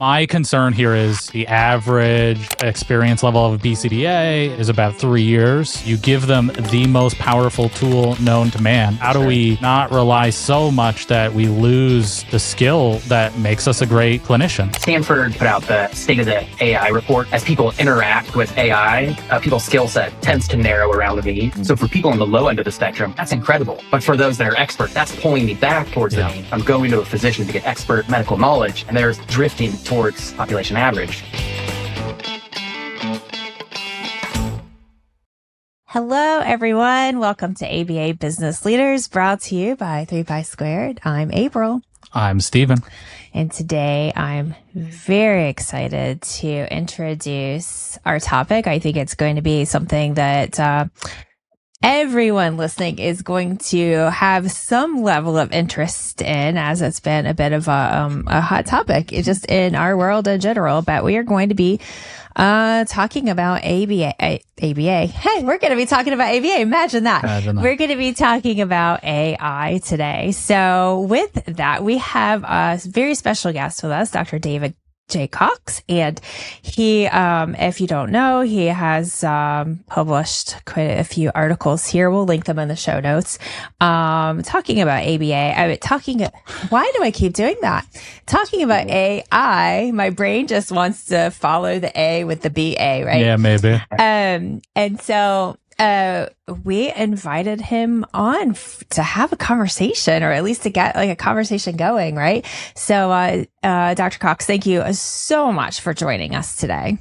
My concern here is the average experience level of a BCBA is about 3 years. You give them the most powerful tool known to man. How do we not rely so much that we lose the skill that makes us a great clinician? Stanford put out the State of the AI report. As people interact with AI, people's skill set tends to narrow around the mean. So for people on the low end of the spectrum, that's incredible. But for those that are expert, that's pulling me back towards the mean. I'm going to a physician to get expert medical knowledge, and they're drifting towards population average. Hello, everyone. Welcome to ABA Business Leaders, brought to you by 3Pi Squared. I'm April. I'm Steven. And today I'm very excited to introduce our topic. I think it's going to be something that everyone listening is going to have some level of interest in, as it's been a bit of a hot topic just in our world in general. But we are going to be talking about ABA. Hey, we're going to be talking about ABA. Imagine that. We're going to be talking about AI today. So with that, we have a very special guest with us, Dr. David J. Cox. And he, if you don't know, he has published quite a few articles here. We'll link them in the show notes. Talking about ABA. Why do I keep doing that? Talking about AI, my brain just wants to follow the A with the BA, right? Yeah, maybe. And so we invited him on to have a conversation, or at least to get like a conversation going, right? So, Dr. Cox, thank you so much for joining us today.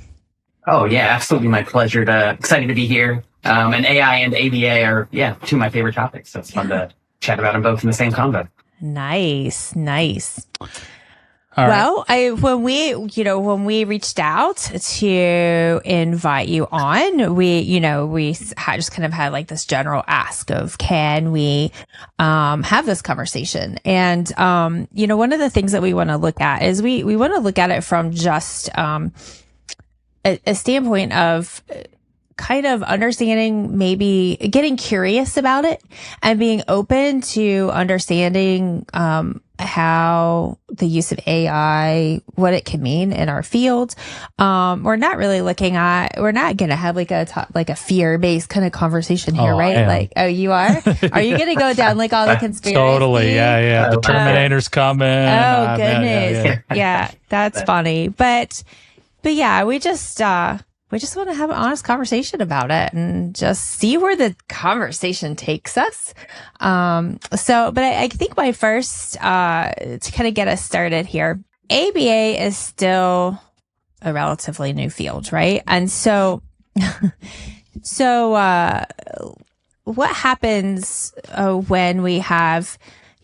Oh yeah, absolutely, my pleasure. Excited to be here. And AI and ABA are two of my favorite topics. So it's fun to chat about them both in the same convo. Nice. All well, right. When we reached out to invite you on, we just kind of had like this general ask of, can we, have this conversation? And, one of the things that we want to look at is we want to look at it from just, a standpoint of kind of understanding, maybe getting curious about it and being open to understanding, how the use of AI, what it can mean in our field. We're not going to have like a fear-based kind of conversation here, right? Like, oh, you are? Are you going to go down like all the conspiracy? Totally. Yeah. The Terminator's coming. Oh, goodness. Yeah, that's funny. But yeah, we just want to have an honest conversation about it and just see where the conversation takes us. But I think my first, to kind of get us started here, ABA is still a relatively new field, right? And so what happens when we have,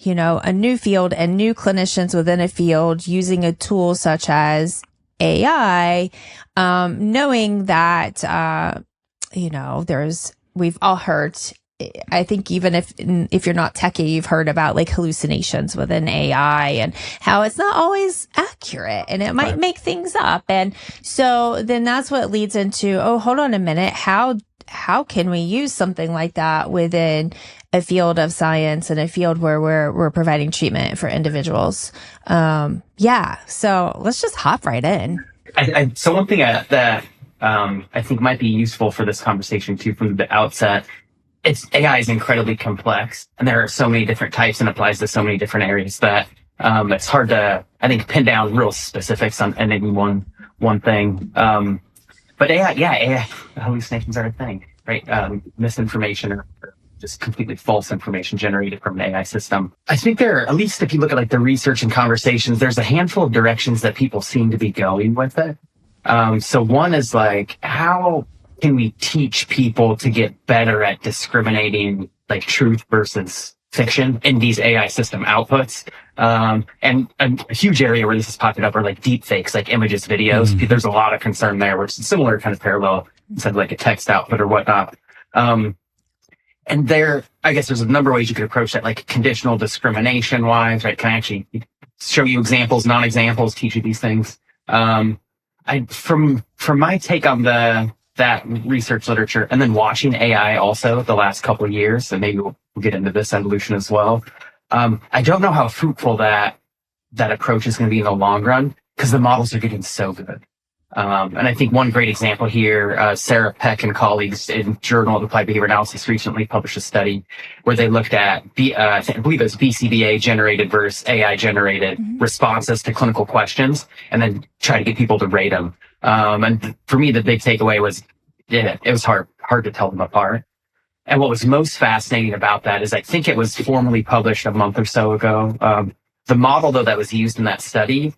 a new field and new clinicians within a field using a tool such as AI, knowing that, we've all heard, I think even if you're not techie, you've heard about like hallucinations within AI and how it's not always accurate and it might make things up. And so then that's what leads into, oh, hold on a minute. How can we use something like that within a field of science and a field where we're providing treatment for individuals? So let's just hop right in. So one thing that I think might be useful for this conversation too from the outset, AI is incredibly complex, and there are so many different types and applies to so many different areas that it's hard to, I think, pin down real specifics on any one thing. But AI hallucinations are a thing, right? Misinformation or just completely false information generated from an AI system. I think at least if you look at like the research and conversations, there's a handful of directions that people seem to be going with it. So one is like, how can we teach people to get better at discriminating like truth versus fiction in these AI system outputs? And a huge area where this has popped up are like deep fakes, like images, videos. There's a lot of concern there, which is similar kind of parallel instead of like a text output or whatnot. And I guess there's a number of ways you could approach that, like conditional discrimination wise, right? Can I actually show you examples, non-examples, teach you these things? From my take on that research literature and then watching AI also the last couple of years, and maybe we'll get into this evolution as well. I don't know how fruitful that approach is going to be in the long run. because the models are getting so good. And I think one great example here, Sarah Peck and colleagues in Journal of Applied Behavior Analysis recently published a study where they looked at, I believe it was BCBA generated versus AI generated responses to clinical questions, and then try to get people to rate them. And for me, the big takeaway was, it was hard to tell them apart. And what was most fascinating about that is I think it was formally published a month or so ago. The model, though, that was used in that study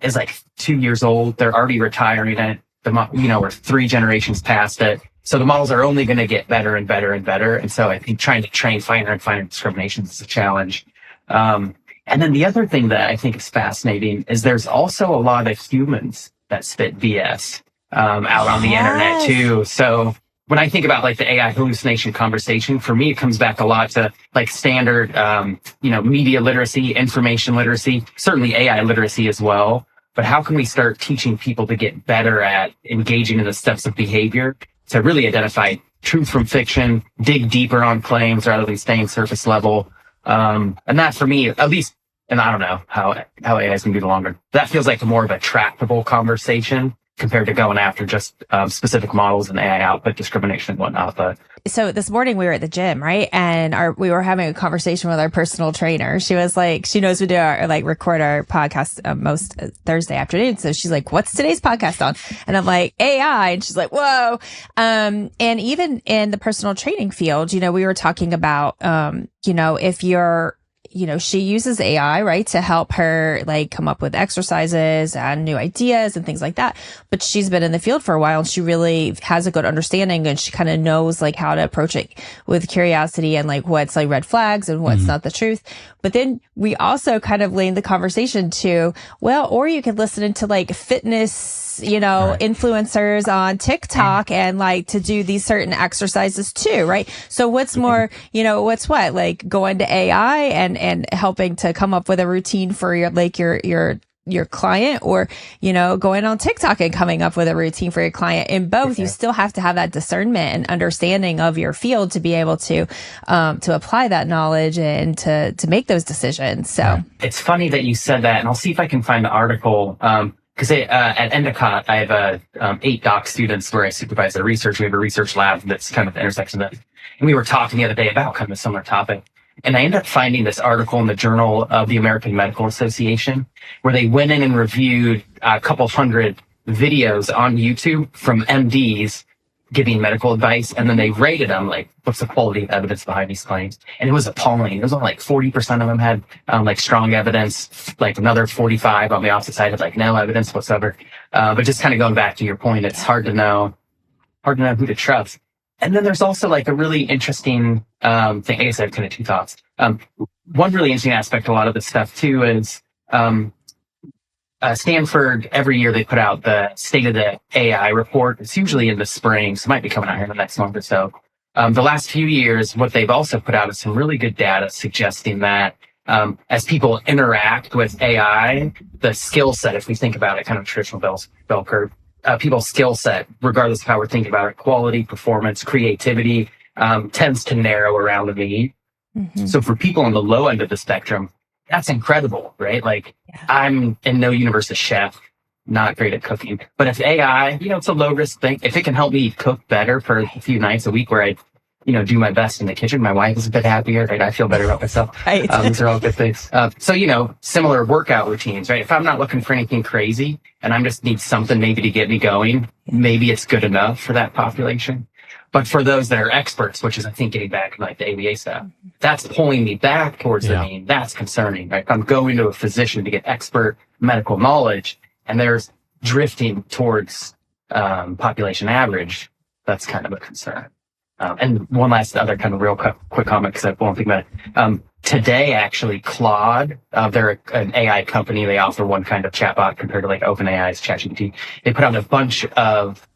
is like 2 years old. They're already retiring it. We're 3 generations past it. So the models are only going to get better and better and better. And so I think trying to train finer and finer discriminations is a challenge. And then the other thing that I think is fascinating is there's also a lot of humans that spit BS out on the internet too. So when I think about like the AI hallucination conversation, for me, it comes back a lot to like standard, media literacy, information literacy, certainly AI literacy as well. But how can we start teaching people to get better at engaging in the steps of behavior to really identify truth from fiction, dig deeper on claims rather than staying surface level? And that for me, at least, and I don't know how AI is going to do the longer, that feels like more of a tractable conversation compared to going after just specific models and AI output discrimination and whatnot. But so this morning we were at the gym, right? And we were having a conversation with our personal trainer. She was like, she knows we do record our podcast most Thursday afternoon. So she's like, what's today's podcast on? And I'm like, AI. And she's like, whoa. And even in the personal training field, we were talking about, if you're, she uses AI, right, to help her like come up with exercises and new ideas and things like that. But she's been in the field for a while and she really has a good understanding and she kind of knows like how to approach it with curiosity and like what's like red flags and what's not the truth. But then we also kind of leaned the conversation to, well, or you could listen into like fitness, right, influencers on TikTok and like to do these certain exercises too, right? So what's more, what's what, like going to AI and helping to come up with a routine for your client, or, going on TikTok and coming up with a routine for your client. In both, you still have to have that discernment and understanding of your field to be able to apply that knowledge and to make those decisions. So it's funny that you said that, and I'll see if I can find the article. Because at Endicott, I have 8 doc students where I supervise their research. We have a research lab that's kind of the intersection of that. And we were talking the other day about kind of a similar topic. And I ended up finding this article in the Journal of the American Medical Association where they went in and reviewed a couple hundred videos on YouTube from MDs giving medical advice. And then they rated them, like, what's the quality of evidence behind these claims? And it was appalling. It was only like 40% of them had like strong evidence, like another 45 on the opposite side had like no evidence whatsoever. But just kind of going back to your point, it's hard to know who to trust. And then there's also like a really interesting thing. I guess I have kind of 2 thoughts. One really interesting aspect to a lot of this stuff too is Stanford, every year they put out the State of the AI report. It's usually in the spring, so it might be coming out here in the next month or so. The last few years, what they've also put out is some really good data suggesting that as people interact with AI, the skill set, if we think about it, kind of traditional bell curve, people's skill set, regardless of how we're thinking about it, quality, performance, creativity, tends to narrow around the mean. Mm-hmm. So for people on the low end of the spectrum, that's incredible, right? Like, I'm in no universe a chef, not great at cooking. But if AI, it's a low risk thing. If it can help me cook better for a few nights a week where I, do my best in the kitchen, my wife is a bit happier, right? I feel better about myself. Right. These are all good things. So, similar workout routines, right? If I'm not looking for anything crazy and I just need something maybe to get me going, maybe it's good enough for that population. But for those that are experts, which is, I think, getting back to like the ABA stuff, that's pulling me back towards the mean. That's concerning, right? If I'm going to a physician to get expert medical knowledge and there's drifting towards population average, that's kind of a concern. And one last other kind of real quick comment, because I won't think about it. Today, actually, Claude, they're an AI company. They offer one kind of chatbot compared to like OpenAI's ChatGPT. They put out a bunch of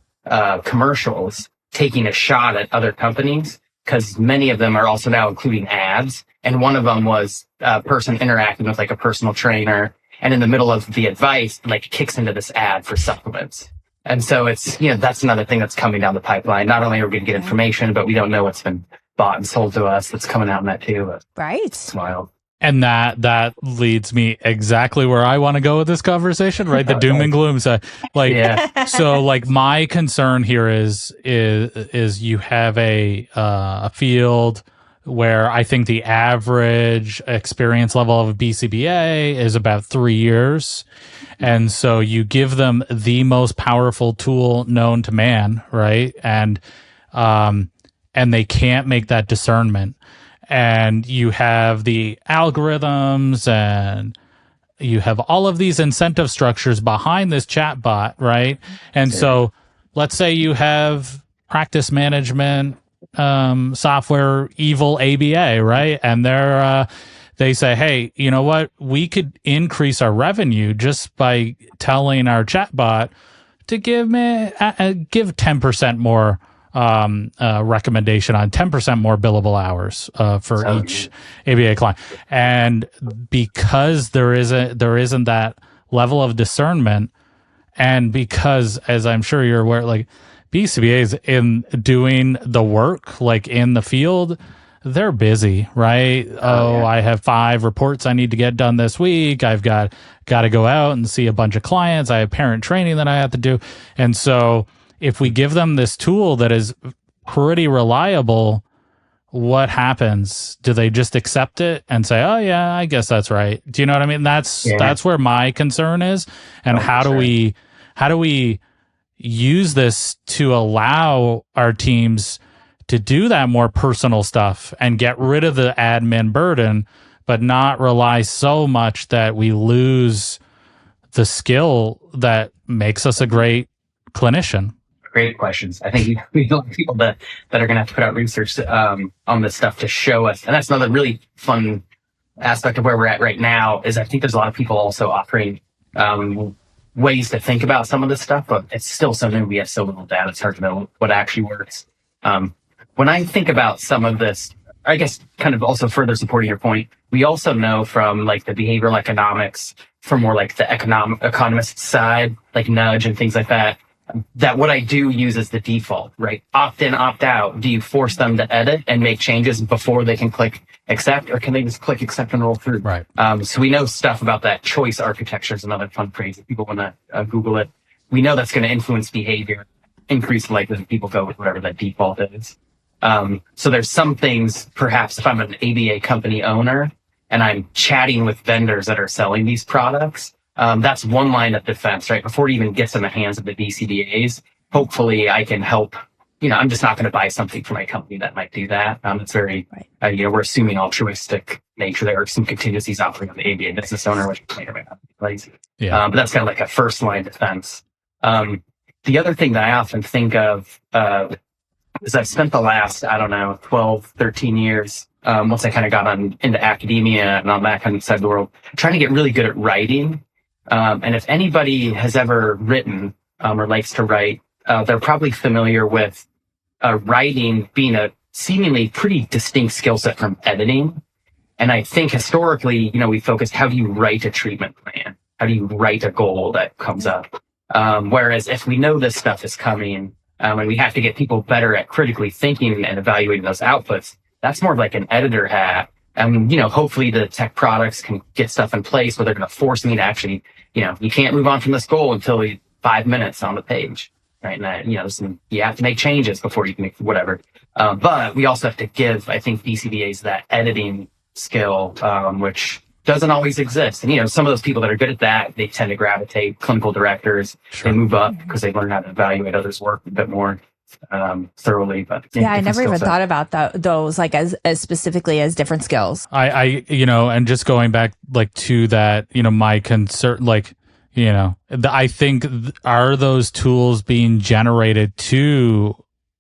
commercials taking a shot at other companies, because many of them are also now including ads. And one of them was a person interacting with like a personal trainer, and in the middle of the advice, like kicks into this ad for supplements. And so it's, that's another thing that's coming down the pipeline. Not only are we going to get information, but we don't know what's been bought and sold to us that's coming out in that too. But right. It's wild. And that leads me exactly where I want to go with this conversation, right? The doom and gloom side. Like, Yeah. so like my concern here is you have a field where I think the average experience level of a BCBA is about 3 years. And so you give them the most powerful tool known to man, right? And they can't make that discernment. And you have the algorithms and you have all of these incentive structures behind this chatbot, right? And so let's say you have practice management software, evil ABA, right? And they say, hey, you know what? We could increase our revenue just by telling our chatbot to give 10% more recommendation on 10% more billable hours for each ABA client. And because there isn't that level of discernment, and because, as I'm sure you're aware, like BCBAs in doing the work, like in the field, they're busy, right? I have 5 reports I need to get done this week. I've got to go out and see a bunch of clients. I have parent training that I have to do. And so if we give them this tool that is pretty reliable, what happens? Do they just accept it and say, oh yeah, I guess that's right? Do you know what I mean? That's where my concern is. And how do we use this to allow our teams to do that more personal stuff and get rid of the admin burden, but not rely so much that we lose the skill that makes us a great clinician? Great questions. I think we have people that are going to have to put out research on this stuff to show us. And that's another really fun aspect of where we're at right now is I think there's a lot of people also offering ways to think about some of this stuff, but it's still so new. We have so little data. It's hard to know what actually works. When I think about some of this, I guess kind of also further supporting your point, we also know from like the behavioral economics, from more like the economist side, like nudge and things like that what I do use as the default, right? Opt in, opt out. Do you force them to edit and make changes before they can click accept, or can they just click accept and roll through? Right. So we know stuff about that. Choice architecture is another fun phrase if people want to Google it. We know that's going to influence behavior, increase the likelihood that people go with whatever that default is. So there's some things, perhaps if I'm an ABA company owner and I'm chatting with vendors that are selling these products, that's one line of defense, right? Before it even gets in the hands of the BCBAs, hopefully I can help. I'm just not going to buy something for my company that might do that. It's very, we're assuming altruistic nature. There are some contingencies offering on the ABA business owner, which may or may not be lazy. But that's kind of like a first line defense. The other thing that I often think of is I've spent the last, 12, 13 years, once I kind of got into academia and on that kind of side of the world, trying to get really good at writing. And if anybody has ever written or likes to write, they're probably familiar with writing being a seemingly pretty distinct skill set from editing. And I think historically, we focused, how do you write a treatment plan? How do you write a goal that comes up? Whereas if we know this stuff is coming, and we have to get people better at critically thinking and evaluating those outputs, that's more of like an editor hat. And, hopefully the tech products can get stuff in place where they're going to force me to actually, you can't move on from this goal until 5 minutes on the page, right? And that, you have to make changes before you can make whatever. But we also have to give, I think, BCBAs that editing skill, which doesn't always exist. And, some of those people that are good at that, they tend to gravitate clinical directors. Sure. They move up because they learn how to evaluate others' work a bit more thoroughly. But I never even thought about those like as specifically as different skills. I and just going back like to that, my concern, like, I think are those tools being generated to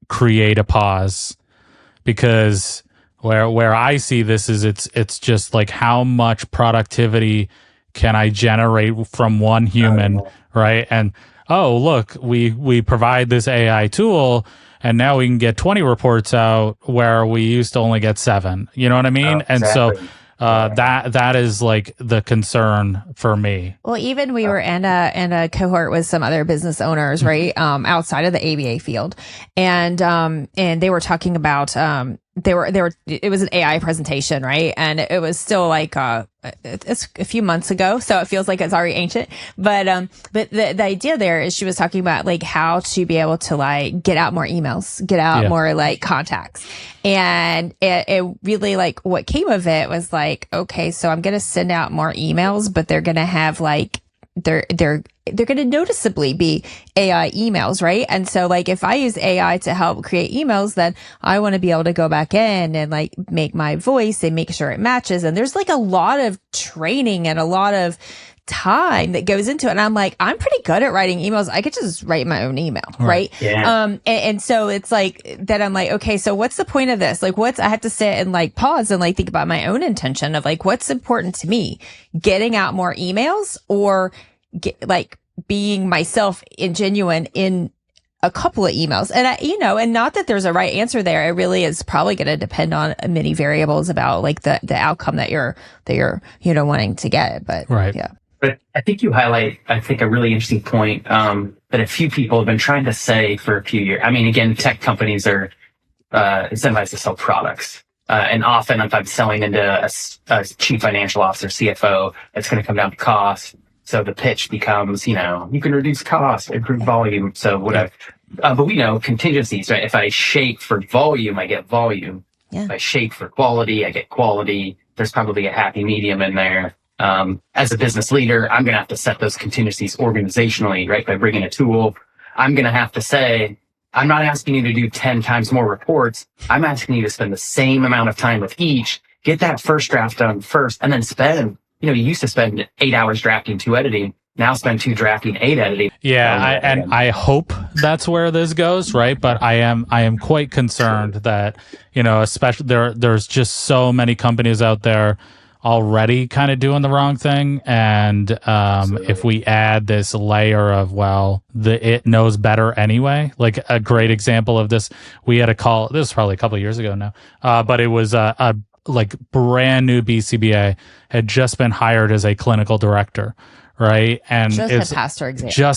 create a pause? Because where I see this is it's just like, how much productivity can I generate from one human, right? And look, we provide this AI tool, and now we can get 20 reports out where we used to only get 7. You know what I mean? Exactly. And so that is like the concern for me. Well, even we were in a cohort with some other business owners, right, outside of the ABA field, and they were talking about it was an AI presentation, right? And it was still like, it's a few months ago, so it feels like it's already ancient. But the idea there is she was talking about like how to be able to like get out more emails, get out more like contacts. And it really like what came of it was like, okay, so I'm going to send out more emails, but they're going to have like, they're going to noticeably be AI emails, right? And so like if I use AI to help create emails, then I want to be able to go back in and like make my voice and make sure it matches. And there's like a lot of training and a lot of time that goes into it. And I'm like, I'm pretty good at writing emails. I could just write my own email, right? Yeah. And so it's like that I'm like, okay, so what's the point of this? Like I have to sit and like pause and like think about my own intention of like, what's important to me? Getting out more emails or like being myself and genuine in a couple of emails. And and not that there's a right answer there. It really is probably going to depend on many variables about like the outcome that you're wanting to get. But yeah. But I think you highlight, I think, a really interesting point that a few people have been trying to say for a few years. I mean, again, tech companies are incentivized to sell products. And often if I'm selling into a chief financial officer, CFO, it's going to come down to cost. So the pitch becomes, you can reduce cost, improve volume. So whatever. But we know contingencies, right? If I shape for volume, I get volume. Yeah. If I shape for quality, I get quality. There's probably a happy medium in there. As a business leader, I'm going to have to set those contingencies organizationally, right? By bringing a tool, I'm going to have to say, I'm not asking you to do 10 times more reports. I'm asking you to spend the same amount of time with each, get that first draft done first, and then spend, you used to spend 8 hours drafting, 2 editing. Now spend 2 drafting, 8 editing. Yeah. I hope that's where this goes, right? But I am quite concerned that, especially there's just so many companies out there already kind of doing the wrong thing. And if we add this layer of, it knows better anyway. Like a great example of this, we had a call, this was probably a couple of years ago now, but it was a like brand new BCBA had just been hired as a clinical director, right? And just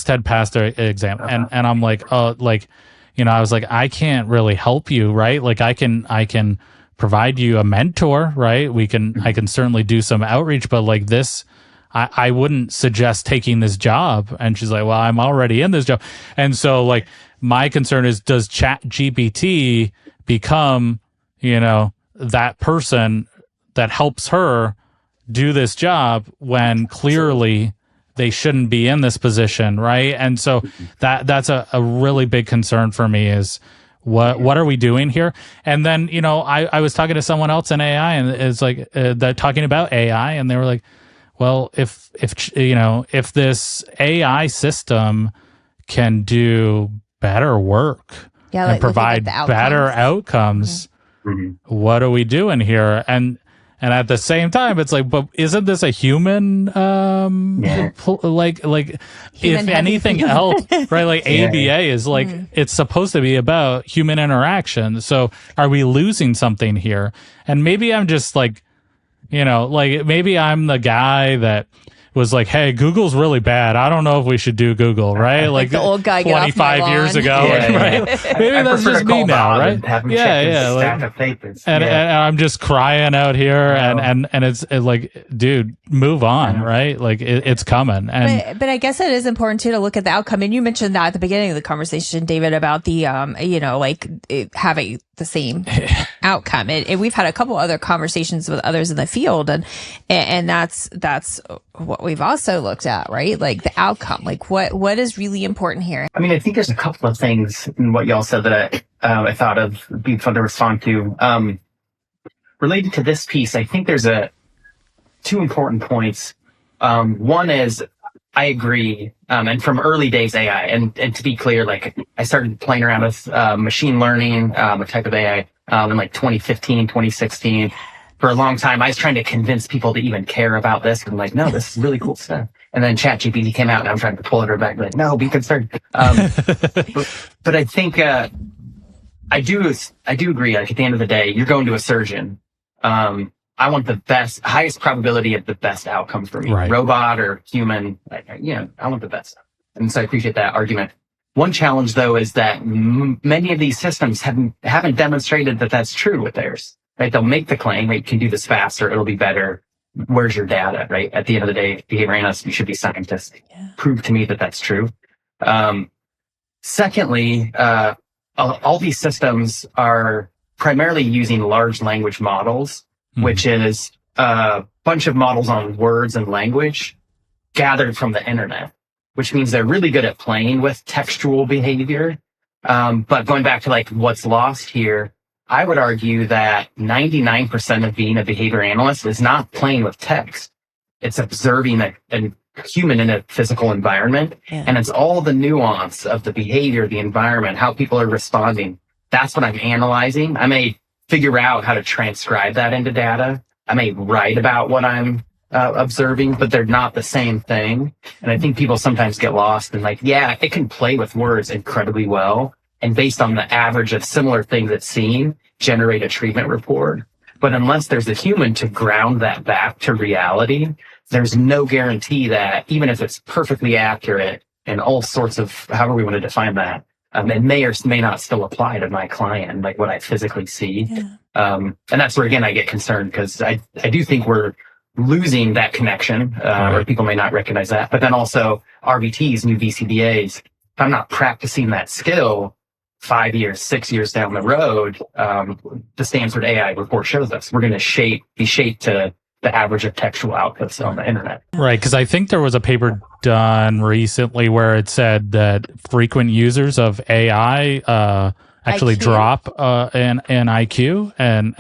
had passed her exam. And I'm like, I was like, I can't really help you, right? Like I can provide you a mentor, right? I can certainly do some outreach, but like this, I wouldn't suggest taking this job. And she's like, well, I'm already in this job. And so like my concern is, does ChatGPT become, that person that helps her do this job when clearly they shouldn't be in this position, right? And so that's a really big concern for me is, what are we doing here? And then, I was talking to someone else in AI and it's like, they're talking about AI and they were like, well, if this AI system can do better work and provide better outcomes, what are we doing here? And at the same time, it's like, but isn't this a human, like human if anything else, right? Like ABA is like, it's supposed to be about human interaction. So are we losing something here? And maybe I'm just like, maybe I'm the guy that was like, hey, Google's really bad. I don't know if we should do Google, right? Like the old guy 25 years ago, right? Maybe that's just me now, right? And I'm just crying out here, and it's like, dude, move on, right? Like it's coming. And but I guess it is important too to look at the outcome. And you mentioned that at the beginning of the conversation, David, about the having the same outcome. And we've had a couple other conversations with others in the field, and that's what we've also looked at, right? Like the outcome, like what is really important here. I mean, I think there's a couple of things in what y'all said that I thought of being fun to respond to. Related to this piece, I think there's 2 important points. One is, I agree, and from early days AI, and to be clear, like I started playing around with machine learning, a type of AI, in like 2015, 2016. For a long time, I was trying to convince people to even care about this. I'm like, no, this is really cool stuff. And then ChatGPT came out, and I'm trying to pull it back, like, no, be concerned. But I think I do agree. Like at the end of the day, you're going to a surgeon. I want the highest probability of the best outcome for me, right. Robot or human. I want the best. And so I appreciate that argument. One challenge, though, is that many of these systems haven't demonstrated that that's true with theirs. Right? They'll make the claim, right? You can do this faster, it'll be better. Where's your data? Right? At the end of the day, behavior analysts, you should be scientists. Yeah. Prove to me that that's true. Secondly, all these systems are primarily using large language models, which is a bunch of models on words and language gathered from the internet, which means they're really good at playing with textual behavior. But going back to like what's lost here, I would argue that 99% of being a behavior analyst is not playing with text. It's observing a human in a physical environment. Yeah. And it's all the nuance of the behavior, the environment, how people are responding. That's what I'm analyzing. I may figure out how to transcribe that into data. I may write about what I'm observing, but they're not the same thing. And I think people sometimes get lost and like, yeah, it can play with words incredibly well. And based on the average of similar things it's seen, generate a treatment report. But unless there's a human to ground that back to reality, there's no guarantee that even if it's perfectly accurate and all sorts of, however we want to define that, it may or may not still apply to my client, like what I physically see. Yeah. And that's where, again, I get concerned because I do think we're losing that connection, or people may not recognize that. But then also RBTs, new BCBAs, if I'm not practicing that skill 5 years, 6 years down the road, the Stanford AI report shows us we're going to be shaped to the average of textual outputs on the internet. Right, because I think there was a paper done recently where it said that frequent users of AI actually drop in IQ, and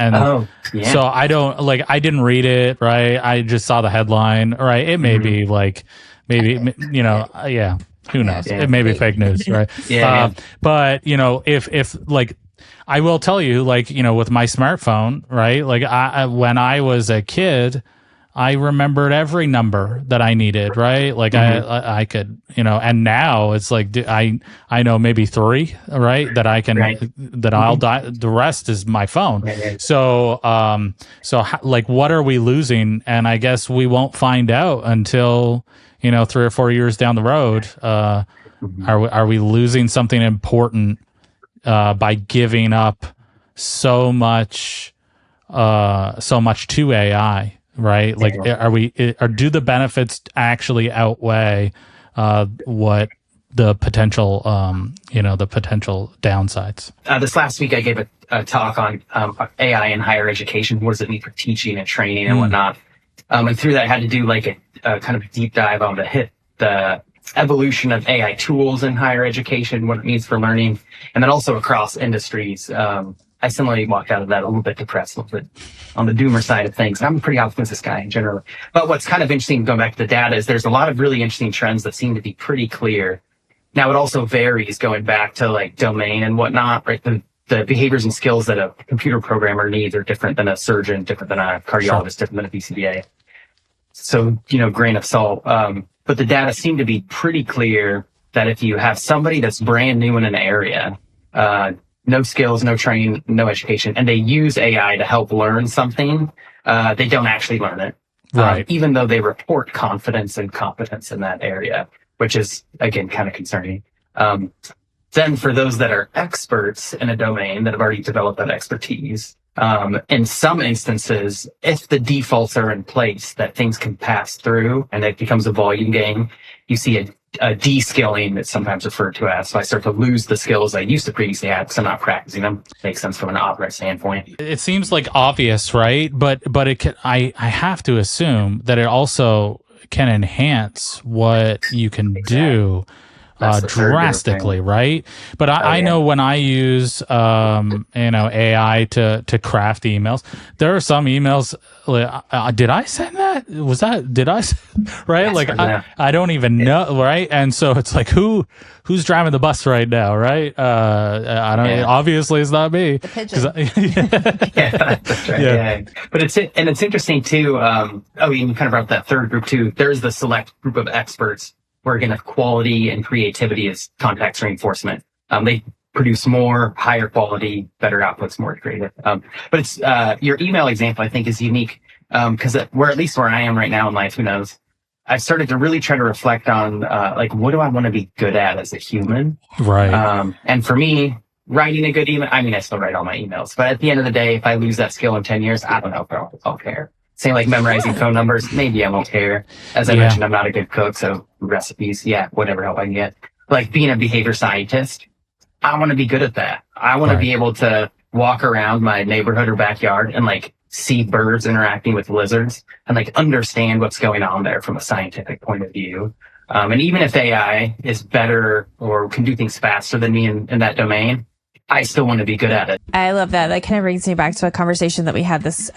so I didn't read it, right? I just saw the headline, right? It may be like maybe who knows? It may be fake news, right? But if like, I will tell you, like, with my smartphone, right? Like when I was a kid, I remembered every number that I needed, right? Like I could, and now it's like, I know maybe 3, right? That I can, that I'll die. The rest is my phone. So like, what are we losing? And I guess we won't find out until, 3 or 4 years down the road. Are we losing something important by giving up so much to AI, right? Like, do the benefits actually outweigh what the potential downsides? This last week I gave a talk on AI in higher education. What does it mean for teaching and training and whatnot? And through that I had to do like a kind of a deep dive on the evolution of AI tools in higher education, what it means for learning, and then also across industries. I similarly walked out of that a little bit depressed, a little bit on the doomer side of things. I'm a pretty optimistic guy in general. But what's kind of interesting, going back to the data, is there's a lot of really interesting trends that seem to be pretty clear. Now, it also varies going back to like domain and whatnot, right? The behaviors and skills that a computer programmer needs are different than a surgeon, different than a cardiologist, different than a BCBA. So, grain of salt. But the data seem to be pretty clear that if you have somebody that's brand new in an area, no skills, no training, no education, and they use AI to help learn something, they don't actually learn it. Right. Even though they report confidence and competence in that area, which is, again, kind of concerning. Then for those that are experts in a domain that have already developed that expertise, in some instances, if the defaults are in place that things can pass through and it becomes a volume game, you see a de-skilling that's sometimes referred to as. So I start to lose the skills I used to previously have because I'm not practicing them. Makes sense from an operative standpoint. It seems like obvious, right? But it can, I have to assume that it also can enhance what you can do drastically, right? But I know when I use AI to craft emails, there are some emails. Did I send that? Did I? Right? Like I don't even know, right? And so it's like who's driving the bus right now, right? I don't. Obviously, it's not me. The pigeon. That's right. Yeah. But it's interesting too. You kind of brought up that third group too. There's the select group of experts where, again, if quality and creativity is context reinforcement, they produce more, higher quality, better outputs, more creative. But it's your email example, I think, is unique because at least where I am right now in life, who knows? I've started to really try to reflect on, like, what do I want to be good at as a human? Right. And for me, writing a good email, I mean, I still write all my emails, but at the end of the day, if I lose that skill in 10 years, I don't know if I'll care. Same like memorizing phone numbers, maybe I won't care. As I mentioned, I'm not a good cook, so recipes, whatever help I can get. Like being a behavior scientist, I want to be good at that. I want to be able to walk around my neighborhood or backyard and like see birds interacting with lizards and like understand what's going on there from a scientific point of view. And even if AI is better or can do things faster than me in that domain, I still want to be good at it. I love that. That kind of brings me back to a conversation that we had this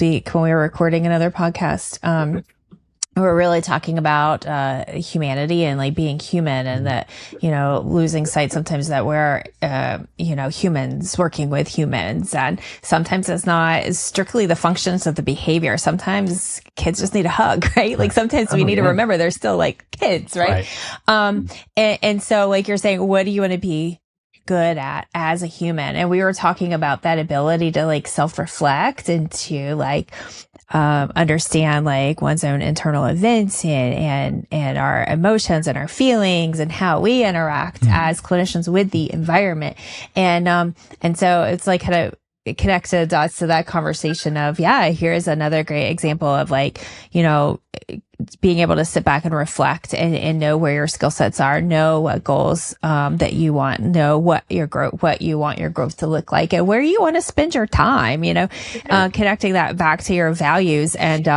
week when we were recording another podcast. We're really talking about humanity and like being human, and that, you know, losing sight sometimes that we're, you know, humans working with humans, and sometimes it's not strictly the functions of the behavior. Sometimes kids just need a hug, right? Like sometimes we need to remember they're still like kids, right? And so like you're saying, what do you want to be good at as a human? And we were talking about that ability to like self-reflect and to like understand like one's own internal events and our emotions and our feelings and how we interact as clinicians with the environment. And so it's like kind of connected dots to that conversation of, here's another great example of like, you know, being able to sit back and reflect and know where your skill sets are, know what goals that you want, know what you want your growth to look like, and where you want to spend your time, you know, connecting that back to your values and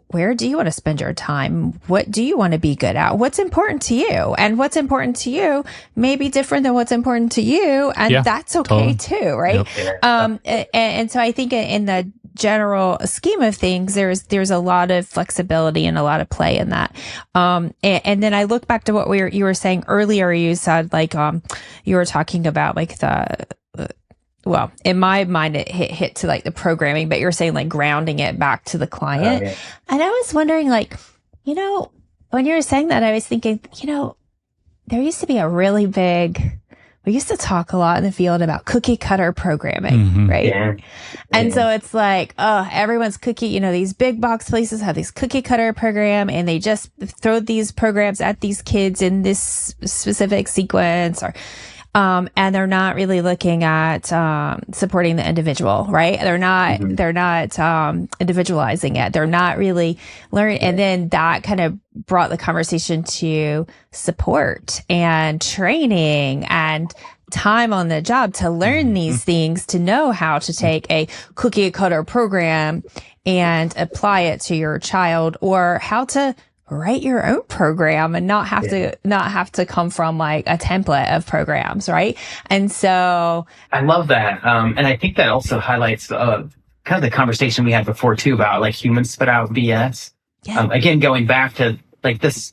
where do you want to spend your time? What do you want to be good at? What's important to you? And what's important to you may be different than what's important to you. And that's okay too, right? Yep. And so I think in the general scheme of things, there's a lot of flexibility and a lot of play in that. And then I look back to what you were saying earlier. You said like, you were talking about like well, in my mind, it hit to like the programming, but you're saying like grounding it back to the client. And I was wondering like, you know, when you were saying that, I was thinking, you know, there used to be a really big, we used to talk a lot in the field about cookie cutter programming, right? Yeah. And so it's like, everyone's cookie, you know, these big box places have these cookie cutter program and they just throw these programs at these kids in this specific sequence and they're not really looking at, supporting the individual, right? They're not individualizing it. They're not really learning. And then that kind of brought the conversation to support and training and time on the job to learn these things, to know how to take a cookie cutter program and apply it to your child, or how to write your own program and not have to come from like a template of programs, right? And so I love that. And I think that also highlights kind of the conversation we had before too about like humans spit out BS. Again, going back to like the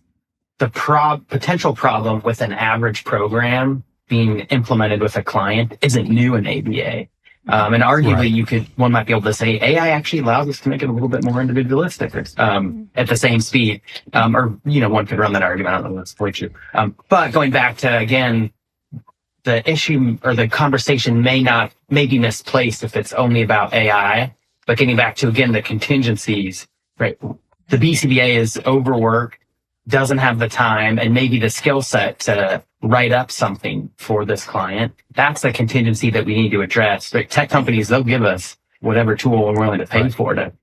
potential problem with an average program being implemented with a client isn't new in ABA. And arguably one might be able to say AI actually allows us to make it a little bit more individualistic, at the same speed. Or, you know, one could run that argument. I don't know if that's quite true. But going back to, again, the issue or the conversation may be misplaced if it's only about AI, but getting back to, again, the contingencies, right? The BCBA is overworked, doesn't have the time and maybe the skill set to write up something for this client. That's a contingency that we need to address. Right? Tech companies, they'll give us whatever tool we're willing to pay for to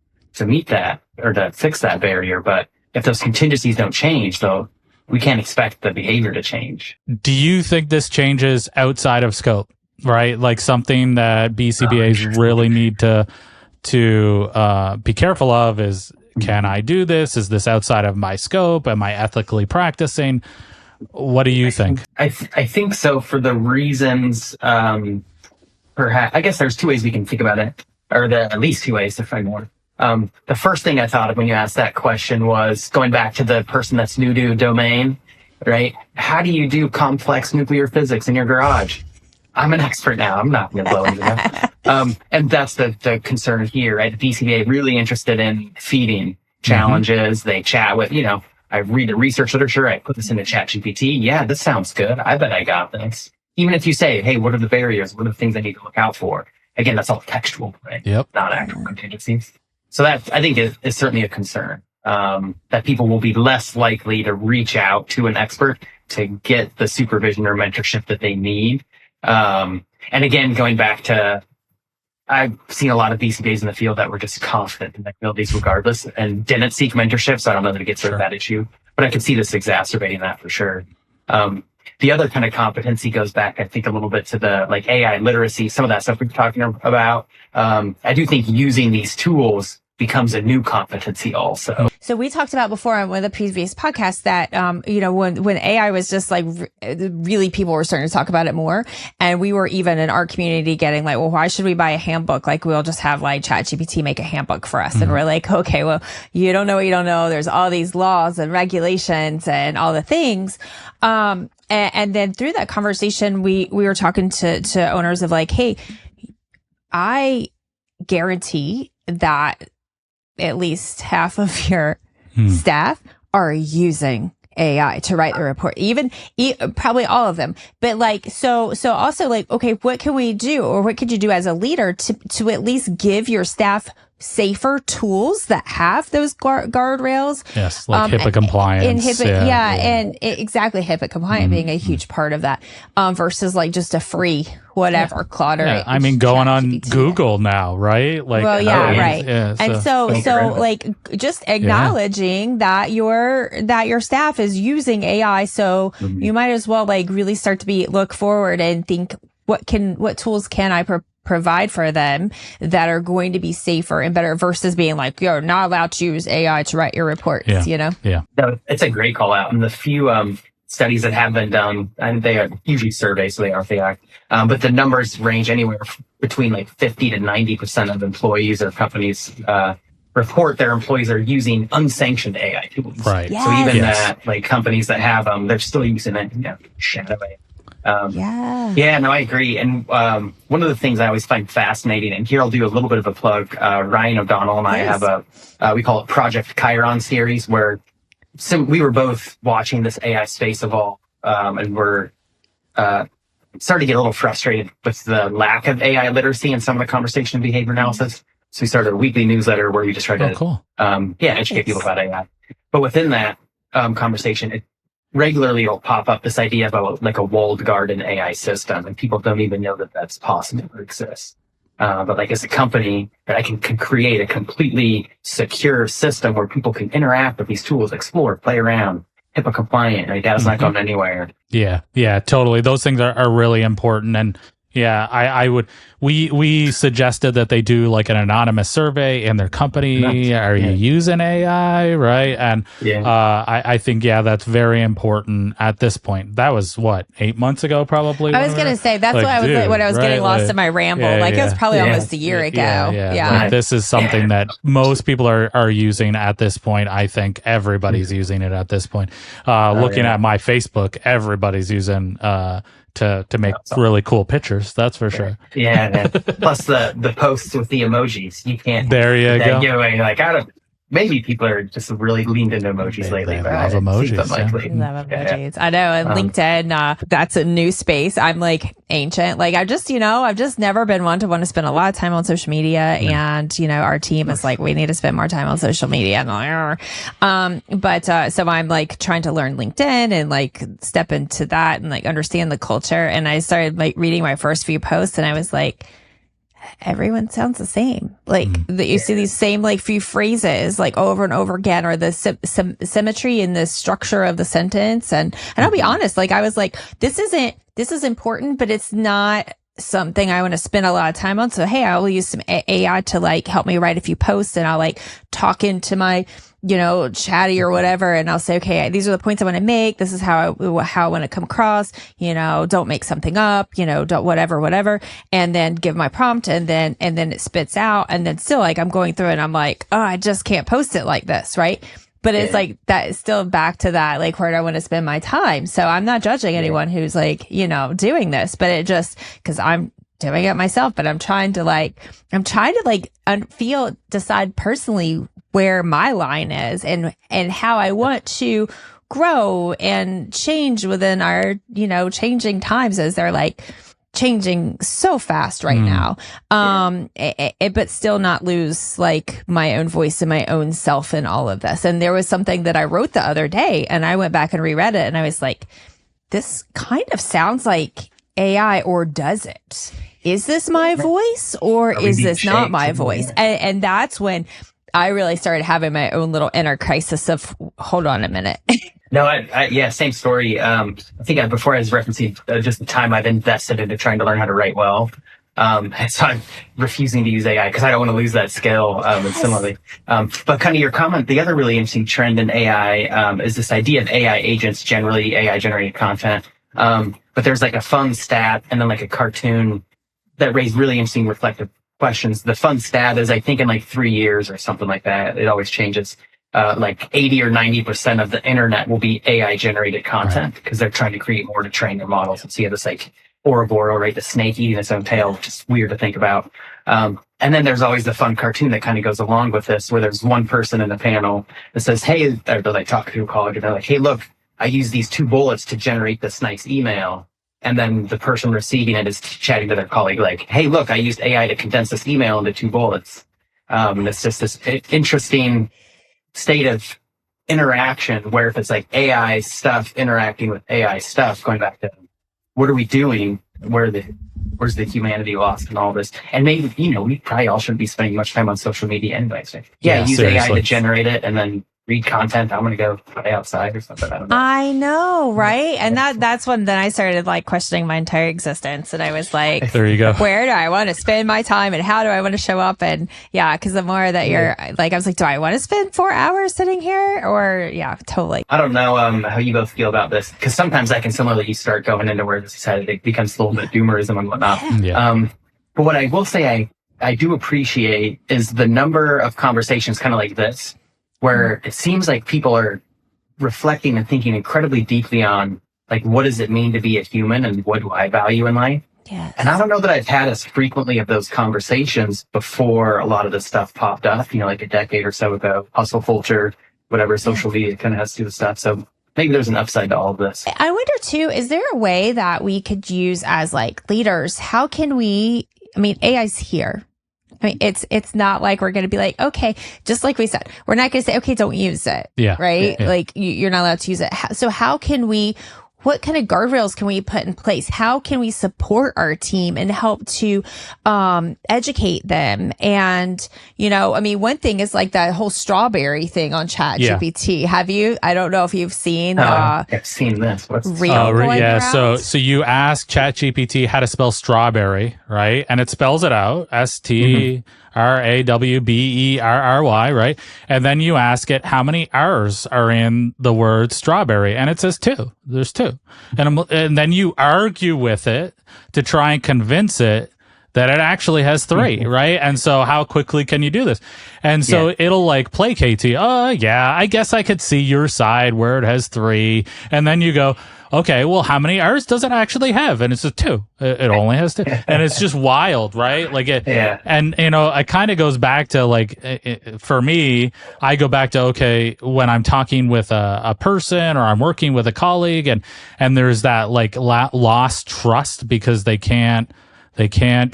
meet that or to fix that barrier. But if those contingencies don't change, though, we can't expect the behavior to change. Do you think this changes outside of scope, right? Like something that BCBAs really need to be careful of is, can I do this? Is this outside of my scope? Am I ethically practicing? What do you think? I think so, for the reasons, perhaps, I guess there's two ways we can think about it, or at least two ways to find more. The first thing I thought of when you asked that question was going back to the person that's new to a domain, right? How do you do complex nuclear physics in your garage? I'm an expert now. I'm not going to blow into that. And that's the concern here, right? The BCBA really interested in feeding challenges. They chat with, you know, I read the research literature. I put this into ChatGPT. Yeah, this sounds good. I bet I got this. Even if you say, hey, what are the barriers? What are the things I need to look out for? Again, that's all textual, right? Yep. Not actual contingencies. So that, I think, is certainly a concern. that people will be less likely to reach out to an expert to get the supervision or mentorship that they need. And again, going back to, I've seen a lot of BCBAs in the field that were just confident in their abilities regardless and didn't seek mentorship. So I don't know that it gets rid of that issue, but I could see this exacerbating that for sure. The other kind of competency goes back, I think, a little bit to the like AI literacy, some of that stuff we're talking about. I do think using these tools becomes a new competency also. So we talked about before on one of the previous podcasts that, when AI was just like really people were starting to talk about it more. And we were even in our community getting like, well, why should we buy a handbook? Like we'll just have like ChatGPT make a handbook for us. And we're like, okay, well, you don't know what you don't know. There's all these laws and regulations and all the things. And then through that conversation, we were talking to owners of like, hey, I guarantee that at least half of your staff are using AI to write the report, even probably all of them. But like, so also like, okay, what can we do, or what could you do as a leader to at least give your staff safer tools that have those guardrails? Yes, like HIPAA compliance. And exactly, HIPAA compliant being a huge part of that, versus like just a free whatever Claude. Yeah, I mean, going on Google now, right? Like, right. Yeah, and so like just acknowledging that your staff is using AI, so you might as well like really start to look forward and think, what tools can I provide for them that are going to be safer and better, versus being like, you're not allowed to use AI to write your reports, Yeah. No, it's a great call out. And the few studies that have been done, and they are usually surveys, so they aren't the act, but the numbers range anywhere between like 50 to 90% of employees or companies report their employees are using unsanctioned AI tools. Right. Yes. So even that, like companies that have them, they're still using it, shadow AI. No, I agree. And one of the things I always find fascinating, and here I'll do a little bit of a plug. Ryan O'Donnell and I have we call it Project Chiron series, where we were both watching this AI space evolve, and we're starting to get a little frustrated with the lack of AI literacy in some of the conversation and behavior analysis. So we started a weekly newsletter where we just try to educate people about AI. But within that conversation, regularly it'll pop up this idea about like a walled garden AI system, and people don't even know that that's possible or exists. But like as a company, I can create a completely secure system where people can interact with these tools, explore, play around, HIPAA compliant, and data's not going anywhere. Yeah, totally. Those things are really important. And yeah, I would, we suggested that they do like an anonymous survey in their company. Are you using AI? Right. And I think, that's very important at this point. That was what, 8 months ago, probably? I was going to say, that's like, what I was getting lost in my ramble. It was probably almost a year ago. Like, this is something that most people are using at this point. I think everybody's using it at this point. Looking at my Facebook, everybody's using, to make really cool pictures, that's for sure. Plus the posts with the emojis, you can't. There you go. Like maybe people are just really leaned into emojis lately. They love emojis. Love emojis. I know. And LinkedIn, that's a new space. I'm like ancient. Like I've just never been one to want to spend a lot of time on social media. And, our team is like, we need to spend more time on social media. And so I'm like trying to learn LinkedIn and like step into that and like understand the culture. And I started like reading my first few posts, and I was like, everyone sounds the same. Like you see these same like few phrases like over and over again, or the symmetry in the structure of the sentence. And I'll be honest, like I was like, this is important, but it's not something I want to spend a lot of time on. So, hey, I will use some AI to like help me write a few posts, and I'll like talk into my, chatty or whatever. And I'll say, okay, these are the points I want to make. This is how I want to come across, don't make something up, don't whatever. And then give my prompt, and then it spits out. And then still like I'm going through it and I'm like, oh, I just can't post it like this. Right. But it's like, that is still back to that, like, where do I want to spend my time? So I'm not judging anyone who's like, doing this, but it just, cause I'm doing it myself, but I'm trying to decide personally where my line is and how I want to grow and change within our, changing times as they're like changing so fast right now. But still not lose like my own voice and my own self in all of this. And there was something that I wrote the other day, and I went back and reread it, and I was like, this kind of sounds like AI, or does it? Is this my voice, or is this not my voice? And that's when I really started having my own little inner crisis of, hold on a minute. No, yeah, same story. I think before I was referencing just the time I've invested into trying to learn how to write well. And so I'm refusing to use AI because I don't want to lose that skill. And similarly, but kind of your comment, the other really interesting trend in AI is this idea of AI agents, generally AI generated content. But there's like a fun stat and then like a cartoon that raised really interesting reflective questions. The fun stat is, I think, in like 3 years or something like that, it always changes. Like 80 or 90% of the internet will be AI generated content because they're trying to create more to train their models. And so you have this like Ouroboros, right? The snake eating its own tail, which is weird to think about. And then there's always the fun cartoon that kind of goes along with this, where there's one person in the panel that says, hey, or they talk to a colleague and they're like, hey, look, I use these 2 bullets to generate this nice email. And then the person receiving it is chatting to their colleague like, hey, look, I used AI to condense this email into 2 bullets. It's just this interesting state of interaction where if it's like AI stuff interacting with AI stuff, going back to what are we doing? Where's the humanity lost in all this? And maybe, we probably all shouldn't be spending much time on social media anyway. So use seriously. AI to generate it and then read content. I'm going to go play outside or something. I don't know. I know, right? And that's when then I started like questioning my entire existence. And I was like, there you go. Where do I want to spend my time and how do I want to show up? And because the more that you're like, I was like, do I want to spend 4 hours sitting here? Or totally. I don't know how you both feel about this, because sometimes I can similarly start going into where the society becomes a little bit doomerism and whatnot. Yeah. But what I will say I do appreciate is the number of conversations kind of like this, where it seems like people are reflecting and thinking incredibly deeply on, like, what does it mean to be a human and what do I value in life? Yes. And I don't know that I've had as frequently of those conversations before a lot of this stuff popped up, like a decade or so ago, hustle culture, whatever, social media kind of has to do with stuff. So maybe there's an upside to all of this. I wonder too, is there a way that we could use as like leaders? How can we, AI's here. It's not like we're going to be like, okay, just like we said, we're not going to say, okay, don't use it. Yeah. Right. Yeah. Like you're not allowed to use it. So how can what kind of guardrails can we put in place? How can we support our team and help to educate them? And, one thing is like that whole strawberry thing on Chat GPT. Have you? I don't know if you've seen. I've seen this. What's So you ask Chat GPT how to spell strawberry, right? And it spells it out, STRAWBERRY, right? And then you ask it how many R's are in the word strawberry, and it says 2. There's 2. And then you argue with it to try and convince it that it actually has 3, right? And so how quickly can you do this? And so it'll like placate to you. Oh, yeah, I guess I could see your side where it has 3. And then you go, okay, well, how many R's does it actually have? And it's just 2. It only has 2. And it's just wild, right? Like and it kind of goes back to like, for me, I go back to, okay, when I'm talking with a person or I'm working with a colleague and there's that like lost trust because they can't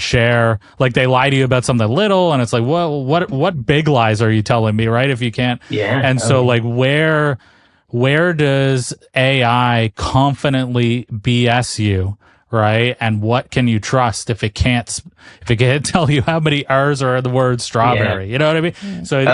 share, like they lie to you about something little and it's like, well, what big lies are you telling me, right? If you can't. Yeah. And so like where does AI confidently BS you, right? And what can you trust if it can't tell you how many R's are in the word strawberry? You know what I mean? So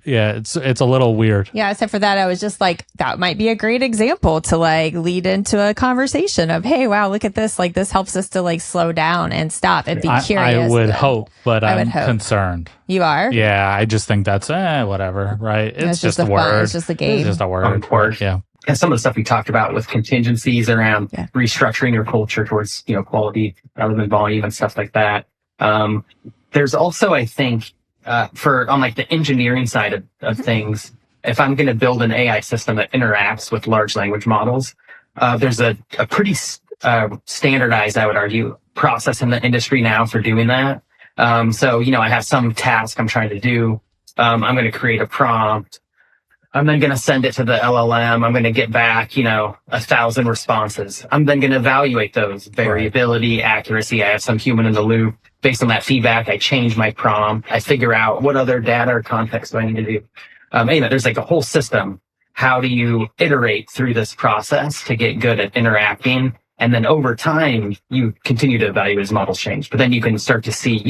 it's a little weird. Yeah. Except for that, I was just like, that might be a great example to like lead into a conversation of, hey, wow, look at this. Like this helps us to like slow down and stop and be curious. I would hope, but I'm concerned. You are? Yeah. I just think that's whatever, right? It's just a word. It's just a game. It's just a word. Yeah. And some of the stuff we talked about with contingencies around restructuring your culture towards, quality rather than volume and stuff like that. There's also, I think, on like the engineering side of things, if I'm going to build an AI system that interacts with large language models, there's a pretty standardized, I would argue, process in the industry now for doing that. So, I have some task I'm trying to do. I'm going to create a prompt. I'm then going to send it to the LLM. I'm going to get back, 1,000 responses. I'm then going to evaluate those variability, accuracy. I have some human in the loop. Based on that feedback, I change my prompt. I figure out what other data or context do I need to do. Anyway, there's like a whole system. How do you iterate through this process to get good at interacting? And then over time, you continue to evaluate as models change. But then you can start to see,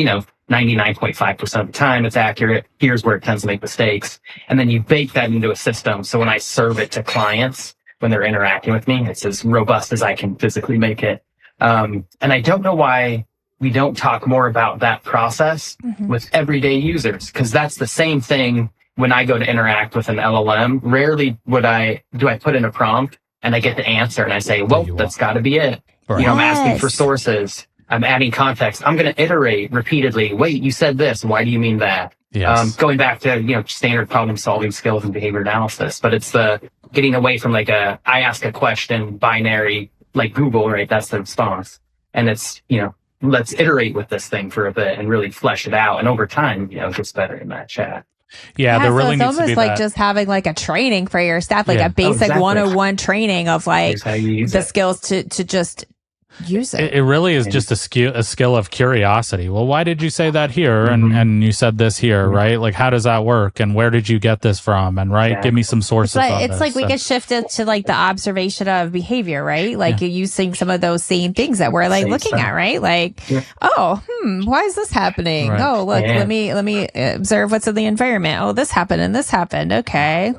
99.5% of the time it's accurate. Here's where it tends to make mistakes. And then you bake that into a system. So when I serve it to clients, when they're interacting with me, it's as robust as I can physically make it. And I don't know why we don't talk more about that process with everyday users, because that's the same thing when I go to interact with an LLM. Rarely do I put in a prompt and I get the answer and I say, well, that's got to be it. Right. I'm asking for sources. I'm adding context. I'm going to iterate repeatedly. Wait, you said this. Why do you mean that? Yes. Going back to, standard problem solving skills and behavior analysis, but it's the getting away from like I ask a question binary, like Google, right? That's the response. And it's, let's iterate with this thing for a bit and really flesh it out. And over time, it gets better in that chat. Yeah, there really so needs it's to be almost like that. just having like a training for your staff, like a basic exactly. 101 training of like the skills to just use it. It really is just a skill of curiosity. Well, why did you say that here? And you said this here, right? Like, how does that work? And where did you get this from? And give me some sources. It's like we get shifted to like the observation of behavior, right? Like you're using some of those same things that we're like looking at, right? Like, why is this happening? Right. Oh, look, let me observe what's in the environment. Oh, this happened and this happened. Okay.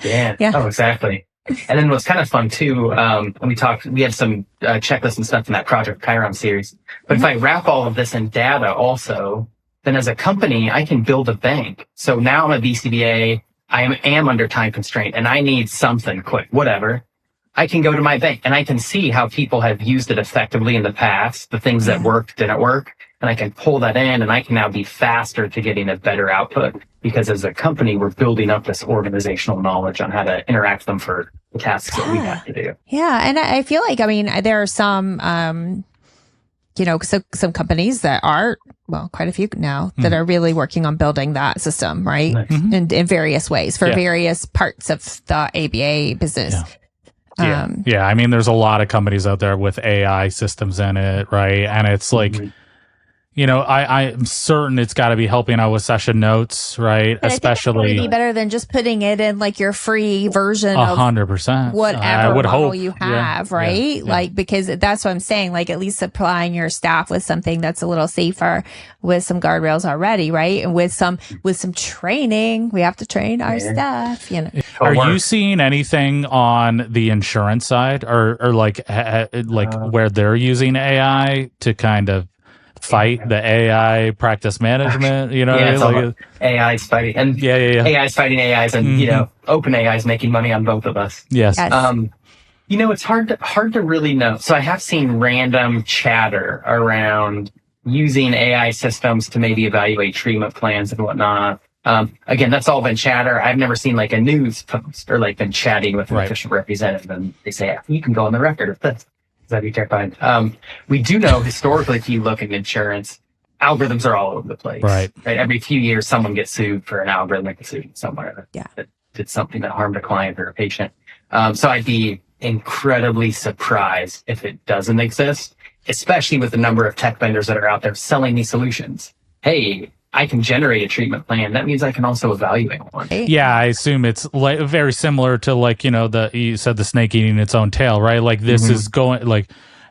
Yeah. Oh, exactly. And then what's kind of fun too, we had some checklists and stuff in that Project Chiron series. But if I wrap all of this in data also, then as a company, I can build a bank. So now I'm a BCBA, I am under time constraint and I need something quick, whatever. I can go to my bank and I can see how people have used it effectively in the past, the things that worked, didn't work. And I can pull that in and I can now be faster to getting a better output, because as a company, we're building up this organizational knowledge on how to interact with them for the tasks that we have to do. Yeah. And I feel like, there are some, some companies that are, quite a few now that are really working on building that system, right? Nice. In various ways for various parts of the ABA business. Yeah. There's a lot of companies out there with AI systems in it, right? And it's like, I'm certain it's got to be helping out with session notes, right? But especially, I think it's be better than just putting it in like your free version of 100%. Whatever model you have, right? Like, because that's what I'm saying. Like, at least supplying your staff with something that's a little safer, with some guardrails already, right? And with some training, we have to train our staff. Are you seeing anything on the insurance side, or where they're using AI to kind of fight the AI practice management, AI is fighting, and AI is fighting AIs, and open AI is making money on both of us. Yes. It's hard to really know. So I have seen random chatter around using AI systems to maybe evaluate treatment plans and whatnot. Again, that's all been chatter. I've never seen like a news post or like been chatting with an official representative and they say, you can go on the record with this. That'd be terrifying. We do know historically, if you look at insurance, algorithms are all over the place. Right? Every few years, someone gets sued for an algorithmic decision somewhere that did something that harmed a client or a patient. So I'd be incredibly surprised if it doesn't exist, especially with the number of tech vendors that are out there selling these solutions. Hey, I can generate a treatment plan. That means I can also evaluate one. Yeah, I assume it's very similar to you said the snake eating its own tail, right? Like this is going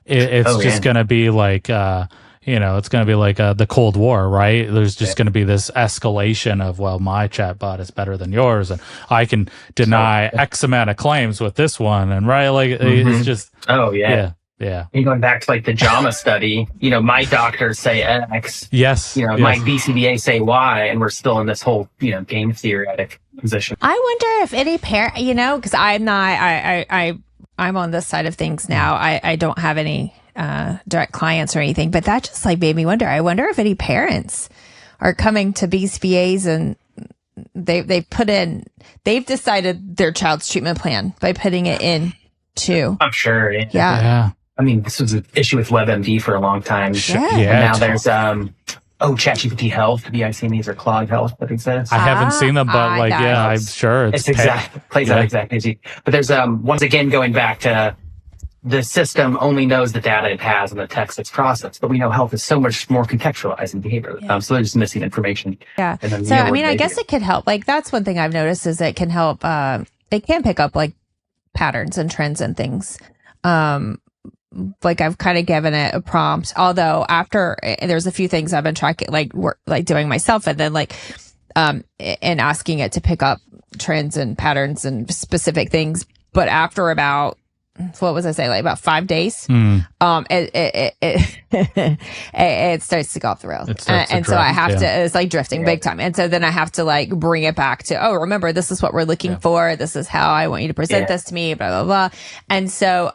it's just going to be like it's going to be like the Cold War, right? There's just going to be this escalation of, my chatbot is better than yours, and I can deny X amount of claims with this one, and it's just Yeah. And going back to like the JAMA study, my doctors say X. Yes. My BCBA say Y, and we're still in this whole, game theoretic position. I wonder if any parent, because I'm not, I'm on this side of things now. I don't have any direct clients or anything, but that just like made me wonder. I wonder if any parents are coming to BCBAs and they've decided their child's treatment plan by putting it in too. I'm sure. Yeah. This was an issue with WebMD for a long time. Yeah. And now there's ChatGPT Health. Have you guys seen these, or Claude Health that exists? I haven't seen them, but like, yeah, I'm sure it's plays out exactly as you. But there's once again going back to the system only knows the data it has and the text it's processed, but we know health is so much more contextualized in behavior. So they're just missing information. Yeah. So I mean, I guess it could help. Like that's one thing I've noticed is it can help. It can pick up like patterns and trends and things. Like I've kind of given it a prompt, although after there's a few things I've been tracking, like doing myself, and then and asking it to pick up trends and patterns and specific things. But after about, what was I say, like about 5 days, it starts to go off the rails, and so I have to. It's like drifting big time, and so then I have to like bring it back to, oh, remember, this is what we're looking for. This is how I want you to present this to me. Blah blah blah. And so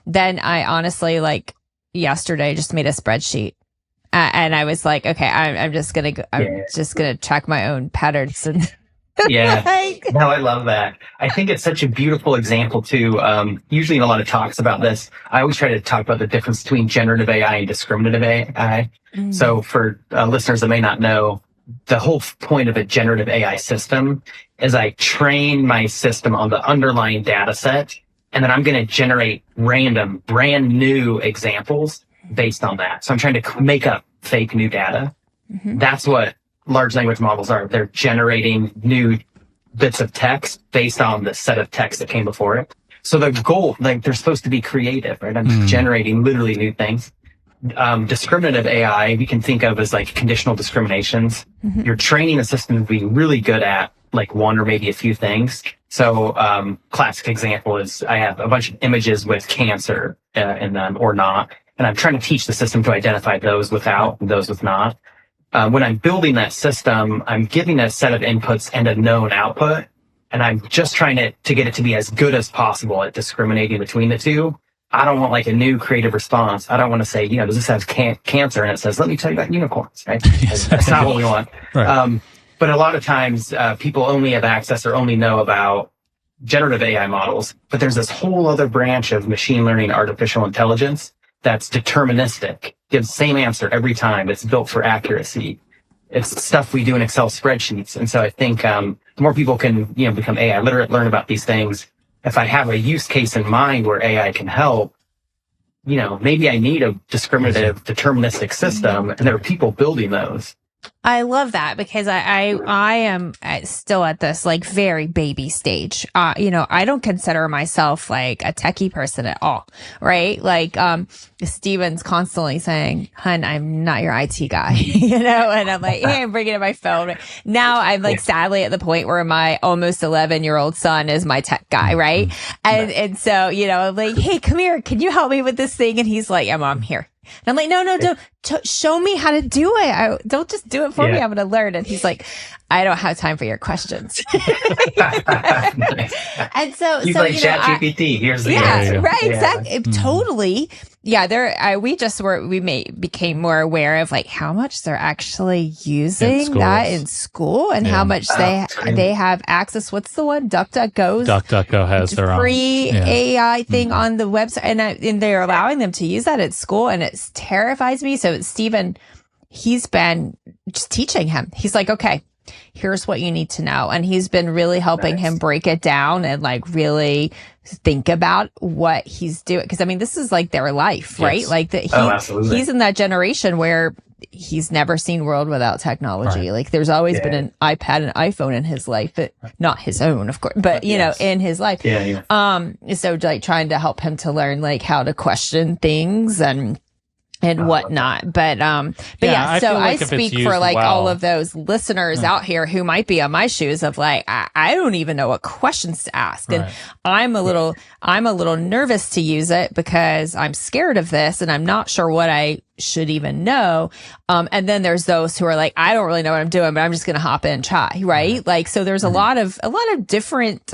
then I honestly, like yesterday, just made a spreadsheet. And I was like, okay, I'm just gonna track my own patterns and. No, I love that. I think it's such a beautiful example too. Usually in a lot of talks about this, I always try to talk about the difference between generative AI and discriminative AI. So for listeners that may not know, the whole point of a generative AI system is I train my system on the underlying data set, and then I'm going to generate random, brand new examples based on that. So I'm trying to make up fake new data. That's what large language models are. They're generating new bits of text based on the set of text that came before it. So the goal, like, they're supposed to be creative, right? I'm generating literally new things. Discriminative AI, we can think of as like conditional discriminations. You're training a system to be really good at like one or maybe a few things. So classic example is I have a bunch of images with cancer in them or not, and I'm trying to teach the system to identify those without and those with not. When I'm building that system, I'm giving a set of inputs and a known output, and I'm just trying to get it to be as good as possible at discriminating between the two. I don't want like a new creative response. I don't want to say, does this have cancer? And it says, let me tell you about unicorns, right? That's not what we want. Right. But a lot of times people only have access or only know about generative AI models, but there's this whole other branch of machine learning, artificial intelligence that's deterministic, gives the same answer every time. It's built for accuracy. It's stuff we do in Excel spreadsheets. And so I think the more people can, become AI literate, learn about these things. If I have a use case in mind where AI can help, maybe I need a discriminative, deterministic system, and there are people building those. I love that because I am still at this like very baby stage. I don't consider myself like a techie person at all, right? Like, Steven's constantly saying, "Hun, I'm not your IT guy," and I'm like, "Hey, I'm bringing in my phone." Now I'm like sadly at the point where my almost 11-year-old son is my tech guy, right? And so, I'm like, "Hey, come here. Can you help me with this thing?" And he's like, "Yeah, Mom, here." And I'm like, no, don't show me how to do it. Don't just do it for me. I'm going to learn. And he's like, I don't have time for your questions. And so he's like, ChatGPT, here's the answer. Right, exactly. Totally. Yeah, we became more aware of like how much they're actually using that in school and how much they have access. What's the one? DuckDuckGo has their own free AI thing on the website, and they're allowing them to use that at school, and it terrifies me. So Stephen, he's been just teaching him. He's like, okay, here's what you need to know. And he's been really helping him break it down and like really think about what he's doing. Cause I mean, this is like their life, right? Like he's in that generation where he's never seen world without technology. Right. Like there's always been an iPad and iPhone in his life, but not his own, of course, but in his life. So like trying to help him to learn like how to question things and whatnot. But so I speak for like all of those listeners out here who might be on my shoes of like, I don't even know what questions to ask. Right. And I'm a little nervous to use it because I'm scared of this and I'm not sure what I should even know. And then there's those who are like, I don't really know what I'm doing, but I'm just going to hop in and try. Right. Like, so there's a lot of different,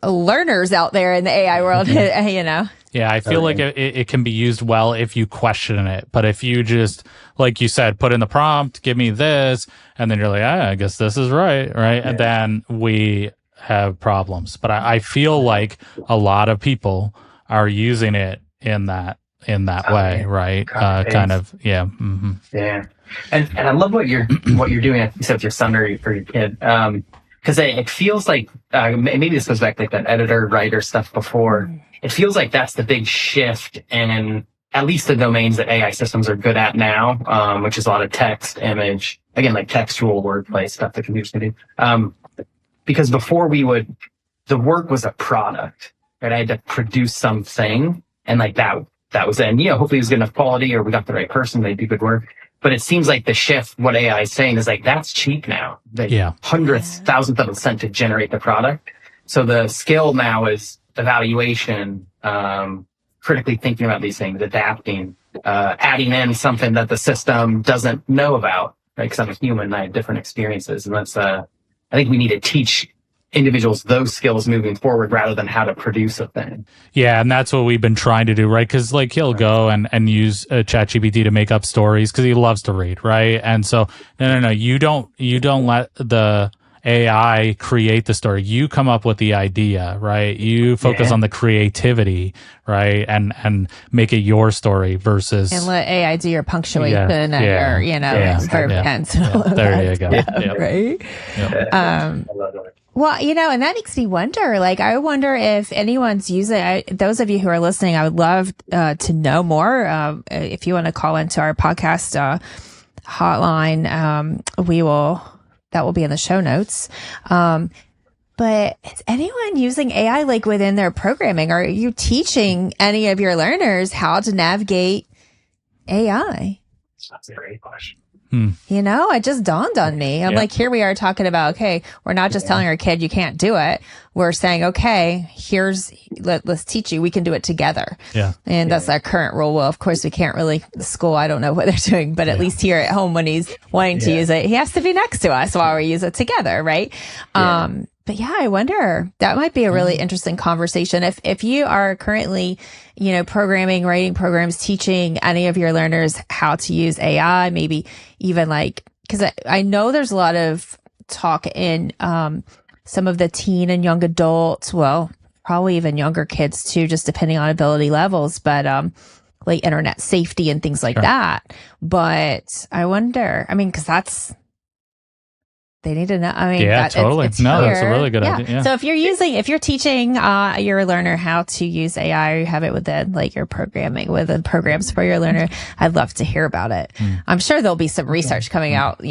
learners out there in the AI world, Yeah, I feel like it can be used well if you question it. But if you just, like you said, put in the prompt, give me this, and then you're like, I guess this is right? Yeah. And then we have problems. But I feel like a lot of people are using it in that in that way, right? Kind of, yeah. Mm-hmm. Yeah. And I love what you're doing, I think, with your son or your kid. Because it feels like, maybe this goes back to like that editor, writer stuff before. It feels like that's the big shift in at least the domains that AI systems are good at now, which is a lot of text, image, again, like textual wordplay stuff that computers can do. Because before the work was a product, right? I had to produce something, and like that was it. And, hopefully it was good enough quality, or we got the right person, they do good work. But it seems like the shift, what AI is saying is like, that's cheap now. Hundreds, thousands of them sent to generate the product. So the skill now is evaluation, critically thinking about these things, adapting, adding in something that the system doesn't know about, right? Because I'm a human and I have different experiences. And that's, I think we need to teach individuals those skills moving forward rather than how to produce a thing. Yeah, and that's what we've been trying to do, right? Because like he'll go and use ChatGPT to make up stories because he loves to read, right? And so no, you don't let the AI create the story. You come up with the idea, right? You focus on the creativity, right? And make it your story versus... And let AI do your punctuation and your, verb tense. There you go. Right? I love that. Well, and that makes me wonder, like, I wonder if anyone's using, those of you who are listening, I would love to know more. If you want to call into our podcast hotline, that will be in the show notes. But is anyone using AI like within their programming? Are you teaching any of your learners how to navigate AI? That's a great question. It just dawned on me. I'm like, here we are talking about, okay, we're not just telling our kid you can't do it. We're saying, okay, let's teach you. We can do it together. Yeah. And that's our current rule. Well, of course, we can't really, the school, I don't know what they're doing, but at least here at home, when he's wanting to use it, he has to be next to us while we use it together. Right. But yeah, I wonder, that might be a really interesting conversation. If you are currently, programming, writing programs, teaching any of your learners how to use AI, maybe even like, because I know there's a lot of talk in some of the teen and young adults, well, probably even younger kids too, just depending on ability levels, but like internet safety and things like that. But I wonder, because they need to know. Totally. It's that's a really good idea. Yeah. So if you're teaching your learner how to use AI, or you have it within like your programming within programs for your learner, I'd love to hear about it. I'm sure there'll be some research coming out,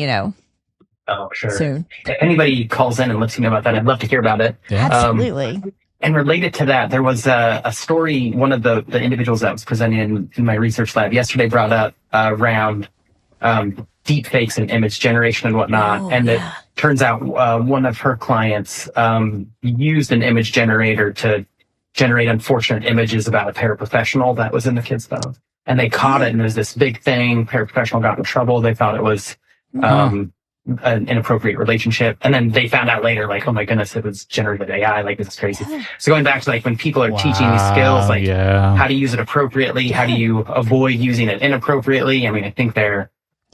Oh, sure. soon. If anybody calls in and lets me know about that, I'd love to hear about it. Yeah. Absolutely. And related to that, there was a story, one of the individuals that was presenting in my research lab yesterday brought up around deep fakes and image generation and whatnot. It turns out one of her clients used an image generator to generate unfortunate images about a paraprofessional that was in the kid's phone. And they caught it, and it was this big thing. Paraprofessional got in trouble. They thought it was an inappropriate relationship. And then they found out later, like, oh my goodness, it was generative AI. Like, this is crazy. So going back to like when people are teaching these skills, like how to use it appropriately, how do you avoid using it inappropriately? I mean, I think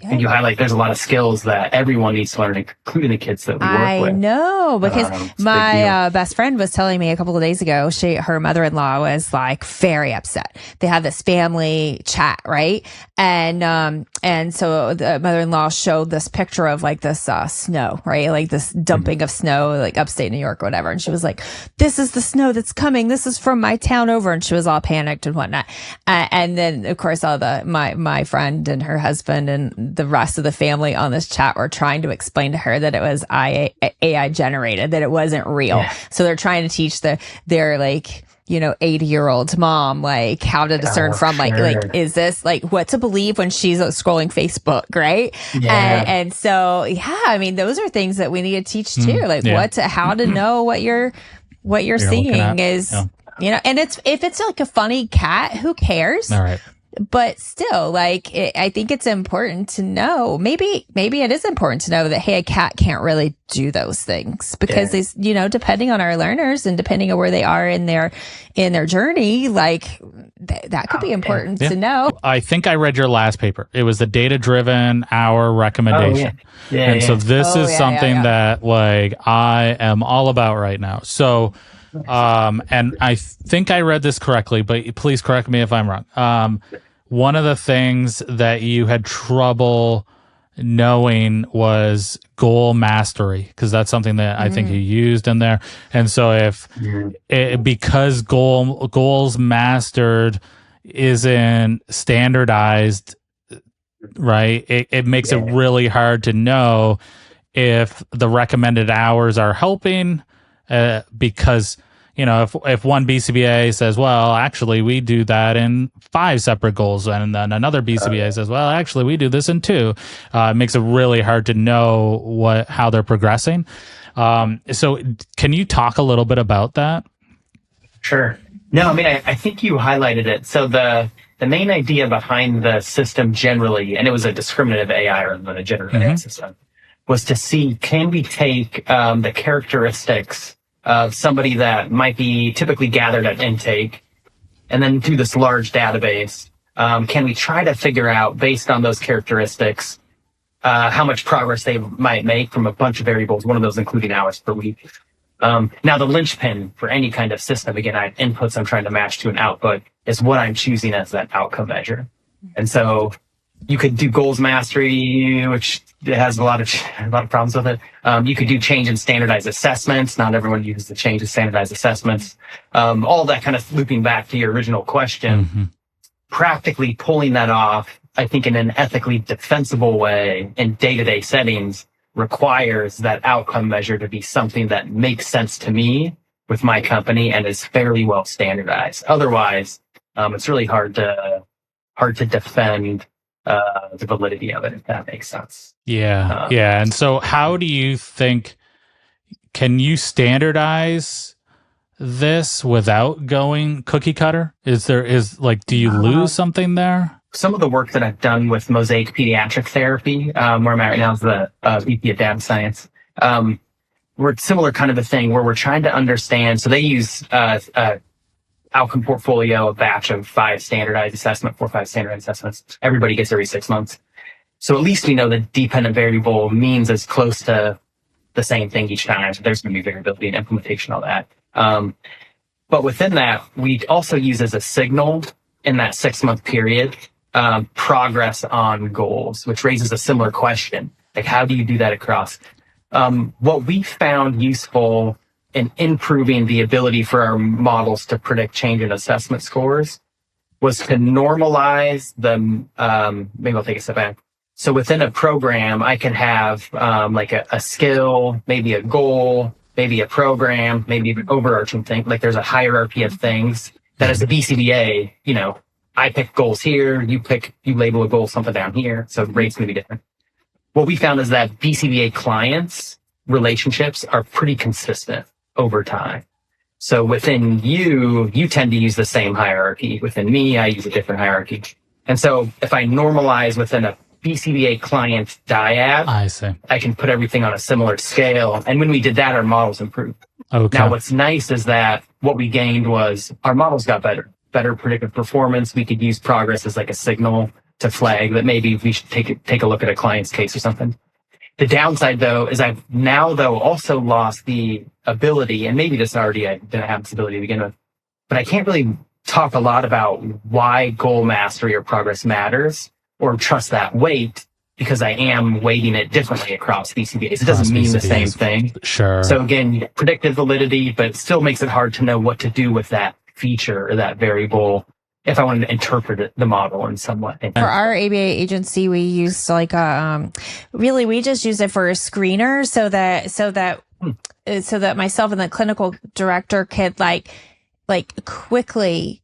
and you highlight there's a lot of skills that everyone needs to learn, including the kids that we work with. I know, because my best friend was telling me a couple of days ago, her mother-in-law was like very upset. They have this family chat, right? And so the mother-in-law showed this picture of like this snow, right? Like this dumping of snow, like upstate New York or whatever. And she was like, this is the snow that's coming. This is from my town over. And she was all panicked and whatnot. And then of course, all my friend and her husband and the rest of the family on this chat were trying to explain to her that it was AI generated, that it wasn't real. So they're trying to teach their like, 80-year-old mom, like how to discern like, is this like what to believe when she's scrolling Facebook, right? And so, I mean, those are things that we need to teach too. Like how to know what you're seeing is, and if it's like a funny cat, who cares? All right. But still, like, I think it's important to know, maybe it is important to know that, hey, a cat can't really do those things because these, depending on our learners and depending on where they are in their journey, like that could be important to know. I think I read your last paper. It was the data-driven hour recommendation. So this is something that like I am all about right now. So And I think I read this correctly, but please correct me if I'm wrong. One of the things that you had trouble knowing was goal mastery, because that's something that I think you used in there. And so because goals mastered isn't standardized, right, it makes it really hard to know if the recommended hours are helping, because if one BCBA says, well, actually we do that in 5 separate goals, and then another BCBA says, well, actually we do this in 2, it makes it really hard to know how they're progressing. So can you talk a little bit about that? Sure. No, I mean, I think you highlighted it. So the main idea behind the system generally, and it was a discriminative AI rather than a generative AI system, was to see, can we take the characteristics of somebody that might be typically gathered at intake, and then through this large database, can we try to figure out, based on those characteristics, how much progress they might make from a bunch of variables, one of those including hours per week. Now, the linchpin for any kind of system, again, I have inputs I'm trying to match to an output, is what I'm choosing as that outcome measure. And so you could do goals mastery, which has a lot of problems with it. You could do change in standardized assessments. Not everyone uses the change in standardized assessments. All that kind of looping back to your original question, practically pulling that off, I think in an ethically defensible way in day-to-day settings, requires that outcome measure to be something that makes sense to me with my company and is fairly well standardized. Otherwise, it's really hard to defend the validity of it, if that makes sense. Yeah. And so how do you think, can you standardize this without going cookie cutter? Do you lose something there? Some of the work that I've done with Mosaic Pediatric Therapy, where I'm at right now is the VP of Data Science. We're similar kind of a thing where we're trying to understand. So they use outcome portfolio, a batch of 5 standardized assessment, 4 or 5 standardized assessments. Everybody gets every 6 months. So at least we know the dependent variable means is close to the same thing each time. So there's going to be variability in implementation, all that. But within that, we also use as a signal in that 6-month period, progress on goals, which raises a similar question. Like, how do you do that across? What we found useful in improving the ability for our models to predict change in assessment scores was to normalize them. Maybe I'll take a step back. So within a program, I can have like a skill, maybe a goal, maybe a program, maybe an overarching thing. Like there's a hierarchy of things that as a BCBA, I pick goals here, you label a goal something down here. So rates may be different. What we found is that BCBA clients relationships are pretty consistent over time. So within you tend to use the same hierarchy. Within me, I use a different hierarchy. And so if I normalize within a BCBA client dyad, I see, I can put everything on a similar scale. And when we did that, our models improved. Okay. Now, what's nice is that what we gained was our models got better predictive performance. We could use progress as like a signal to flag that maybe we should take a look at a client's case or something. The downside, though, is I've now, though, also lost the ability, and maybe this already I didn't have this ability to begin with, but I can't really talk a lot about why goal mastery or progress matters or trust that weight, because I am weighting it differently across BCBAs. It doesn't mean the same thing. Sure. So again, predictive validity, but it still makes it hard to know what to do with that feature or that variable if I wanted to interpret the model in some way. For our ABA agency, we use like really we just use it for a screener so that myself and the clinical director could like quickly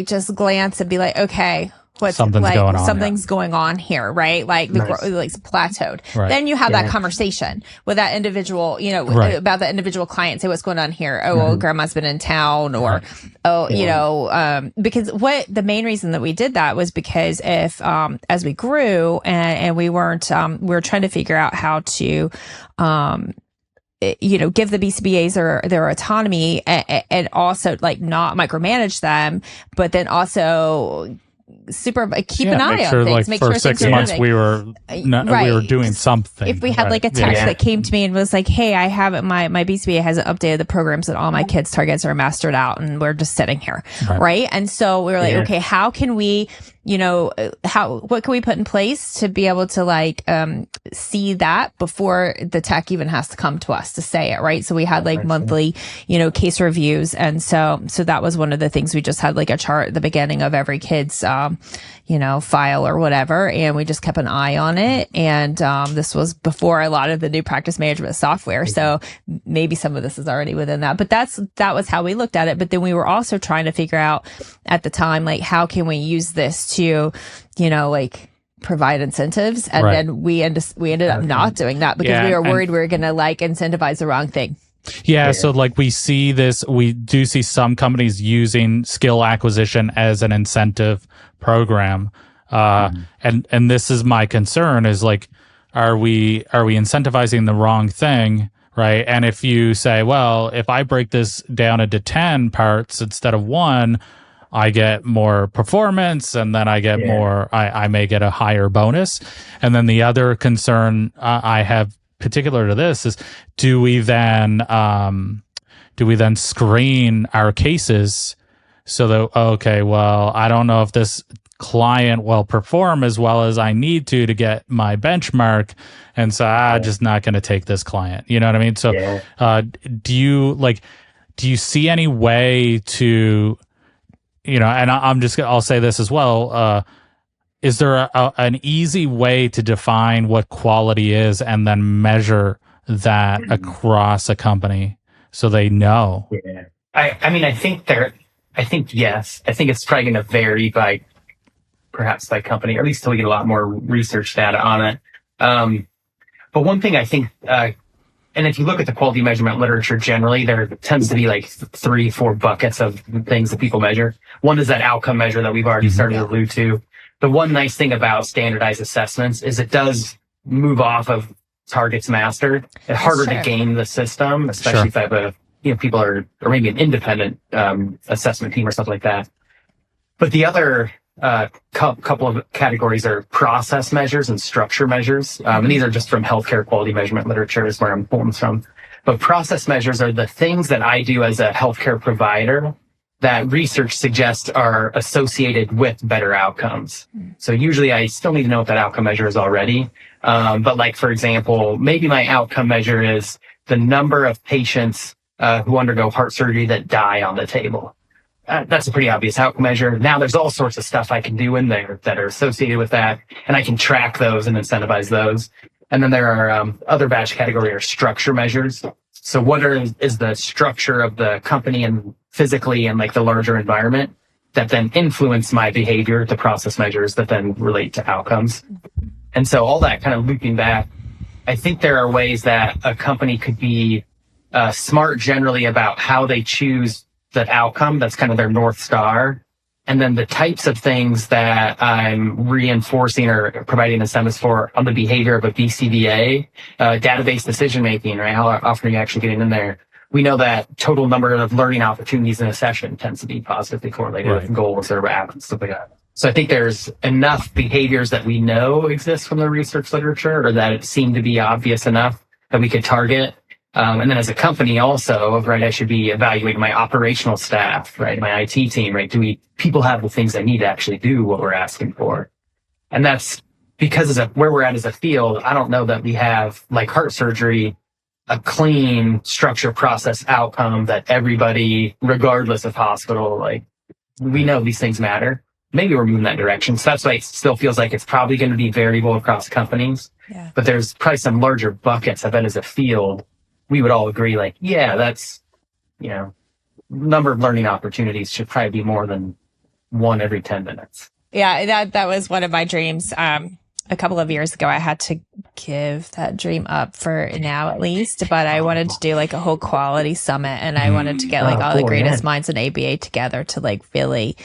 just glance and be like, okay, something's going on here, right? Like the like plateaued. Right. Then you have that conversation with that individual, about the individual client. Say what's going on here. Oh, well, grandma's been in town, or because the main reason that we did that was because if as we grew and we weren't we were trying to figure out how to give the BCBAs their autonomy and also like not micromanage them, but then also keep an eye make on sure, things, like, make for sure 6 things are months moving. we were doing something. If we had like a text that came to me and was like, hey, I haven't, my BCBA hasn't updated the programs and all my kids' targets are mastered out and we're just sitting here. Right. And so we were like, okay, how can we, what can we put in place to be able to like, see that before the tech even has to come to us to say it. Right. So we had like monthly, case reviews. And so that was one of the things. We just had like a chart at the beginning of every kid's, file or whatever. And we just kept an eye on it. And, this was before a lot of the new practice management software. So maybe some of this is already within that, but that was how we looked at it. But then we were also trying to figure out at the time, like, how can we use this to, like, provide incentives? And then we ended up not doing that because we were worried we were going to like incentivize the wrong thing. Yeah, so like we do see some companies using skill acquisition as an incentive program. And this is my concern, is like, are we incentivizing the wrong thing? Right. And if you say, well, if I break this down into 10 parts instead of 1, I get more performance, and then I get more, I may get a higher bonus. And then the other concern I have particular to this is, do we then screen our cases so that, okay, well, I don't know if this client will perform as well as I need to get my benchmark, and so I'm just not going to take this client. You know what I mean? So, do you see any way to, and I'll say this as well. Is there an easy way to define what quality is and then measure that across a company so they know? Yeah. I think yes. I think it's probably going to vary perhaps by company, or at least till we get a lot more research data on it. But one thing I think, and if you look at the quality measurement literature generally, there tends to be like 3-4 buckets of things that people measure. One is that outcome measure that we've already started to allude to. The one nice thing about standardized assessments is it does move off of targets mastered. It's harder to game the system, especially if I have people or maybe an independent assessment team or something like that. But the other couple of categories are process measures and structure measures. And these are just from healthcare quality measurement literature is where I'm pulling from. But process measures are the things that I do as a healthcare provider that research suggests are associated with better outcomes. So usually I still need to know what that outcome measure is already. But like, for example, maybe my outcome measure is the number of patients who undergo heart surgery that die on the table. That's a pretty obvious outcome measure. Now there's all sorts of stuff I can do in there that are associated with that, and I can track those and incentivize those. And then there are other batch category are structure measures. So what is the structure of the company and physically and like the larger environment that then influence my behavior, the process measures that then relate to outcomes. And so all that kind of looping back, I think there are ways that a company could be smart generally about how they choose that outcome. That's kind of their North Star. And then the types of things that I'm reinforcing or providing incentives for on the behavior of a BCBA, database decision-making, right? How often are you actually getting in there? We know that total number of learning opportunities in a session tends to be positively correlated with goals or outcomes, stuff like that. So I think there's enough behaviors that we know exist from the research literature, or that it seemed to be obvious enough that we could target. And then as a company also, right, I should be evaluating my operational staff, right, my IT team, right? People have the things they need to actually do what we're asking for? And that's because where we're at as a field, I don't know that we have, like heart surgery, a clean structure, process, outcome that everybody, regardless of hospital, like, we know these things matter. Maybe we're moving that direction. So that's why it still feels like it's probably going to be variable across companies. Yeah. But there's probably some larger buckets. I bet as a field, we would all agree, like, yeah, that's, number of learning opportunities should probably be more than one every 10 minutes. Yeah, that was one of my dreams. A couple of years ago, I had to give that dream up for now, at least, but I wanted to do like a whole quality summit, and I wanted to get like all the greatest minds in ABA together to like really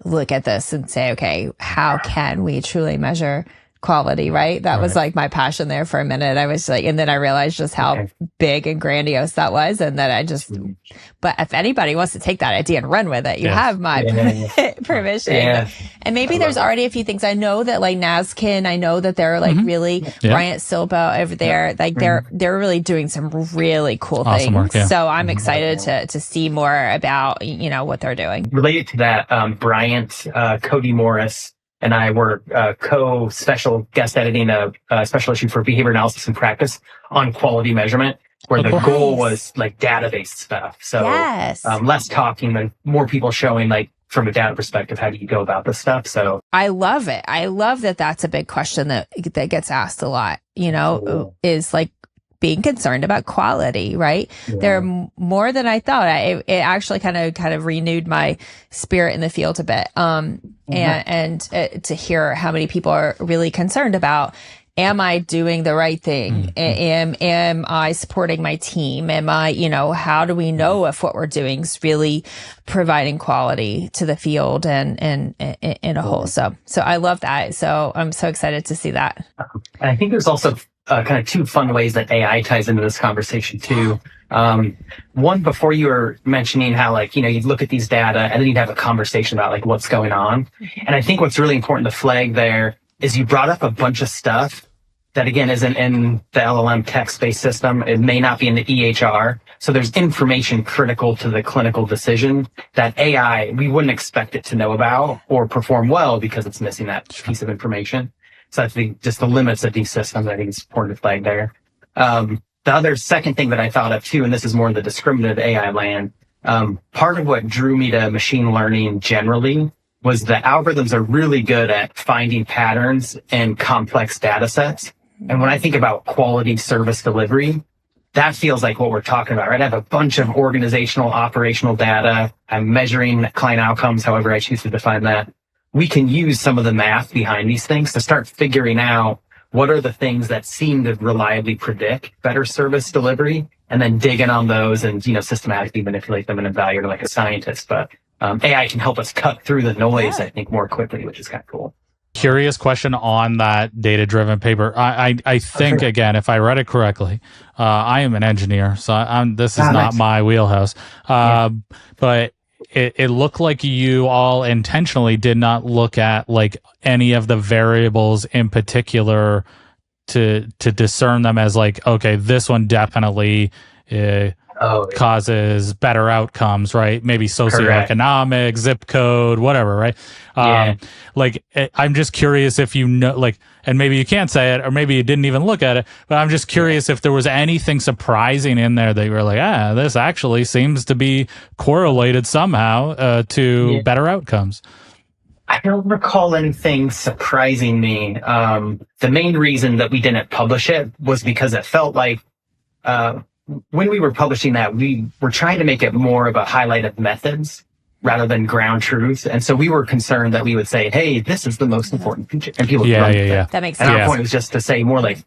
look at this and say, okay, how can we truly measure quality, right? That was like my passion there for a minute. I was like, and then I realized just how big and grandiose that was. And then but if anybody wants to take that idea and run with it, you have my permission. Yeah. And maybe there's already a few things. I know that like NASCN, I know that they're like really, Bryant Silbo over there, like they're really doing some really cool things. Work, So I'm excited to see more about, what they're doing. Related to that, Bryant, Cody Morris, and I were co-special guest editing a special issue for behavior analysis and practice on quality measurement, where the goal was like database stuff. So less talking and more people showing like from a data perspective, how do you go about this stuff? So I love it. I love that that's a big question that gets asked a lot, is like being concerned about quality, right? Yeah. There are more than I thought. It actually kind of renewed my spirit in the field a bit. And to hear how many people are really concerned about, am I doing the right thing? Am I supporting my team? Am I, how do we know if what we're doing is really providing quality to the field and in a whole? So I love that. So I'm so excited to see that. And I think there's also kind of two fun ways that AI ties into this conversation too. One, before you were mentioning how you'd look at these data and then you'd have a conversation about like what's going on. And I think what's really important to flag there is you brought up a bunch of stuff that again isn't in the LLM text-based system. It may not be in the EHR. So there's information critical to the clinical decision that AI, we wouldn't expect it to know about or perform well because it's missing that piece of information. So I think just the limits of these systems, I think it's important to flag there. The other second thing that I thought of too, and this is more in the discriminative AI land, part of what drew me to machine learning generally was the algorithms are really good at finding patterns in complex data sets. And when I think about quality service delivery, that feels like what we're talking about, right? I have a bunch of organizational, operational data. I'm measuring client outcomes, however I choose to define that. We can use some of the math behind these things to start figuring out what are the things that seem to reliably predict better service delivery, and then dig in on those and, systematically manipulate them and evaluate like a scientist. But AI can help us cut through the noise, I think, more quickly, which is kind of cool. Curious question on that data-driven paper. I think, again, if I read it correctly, I am an engineer, so this is not my wheelhouse. But it looked like you all intentionally did not look at like any of the variables in particular to discern them as like, okay, this one definitely causes better outcomes, right? Maybe socioeconomic, zip code, whatever, right? I'm just curious if and maybe you can't say it, or maybe you didn't even look at it, but I'm just curious if there was anything surprising in there that you were like, this actually seems to be correlated somehow to better outcomes. I don't recall anything surprising me. The main reason that we didn't publish it was because it felt like when we were publishing that, we were trying to make it more of a highlight of methods rather than ground truth. And so we were concerned that we would say, hey, this is the most important feature. And people would run with it. That makes sense. And our point was just to say more like,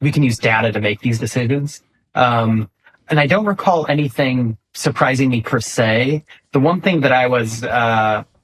we can use data to make these decisions. And I don't recall anything surprising me per se. The one thing that I was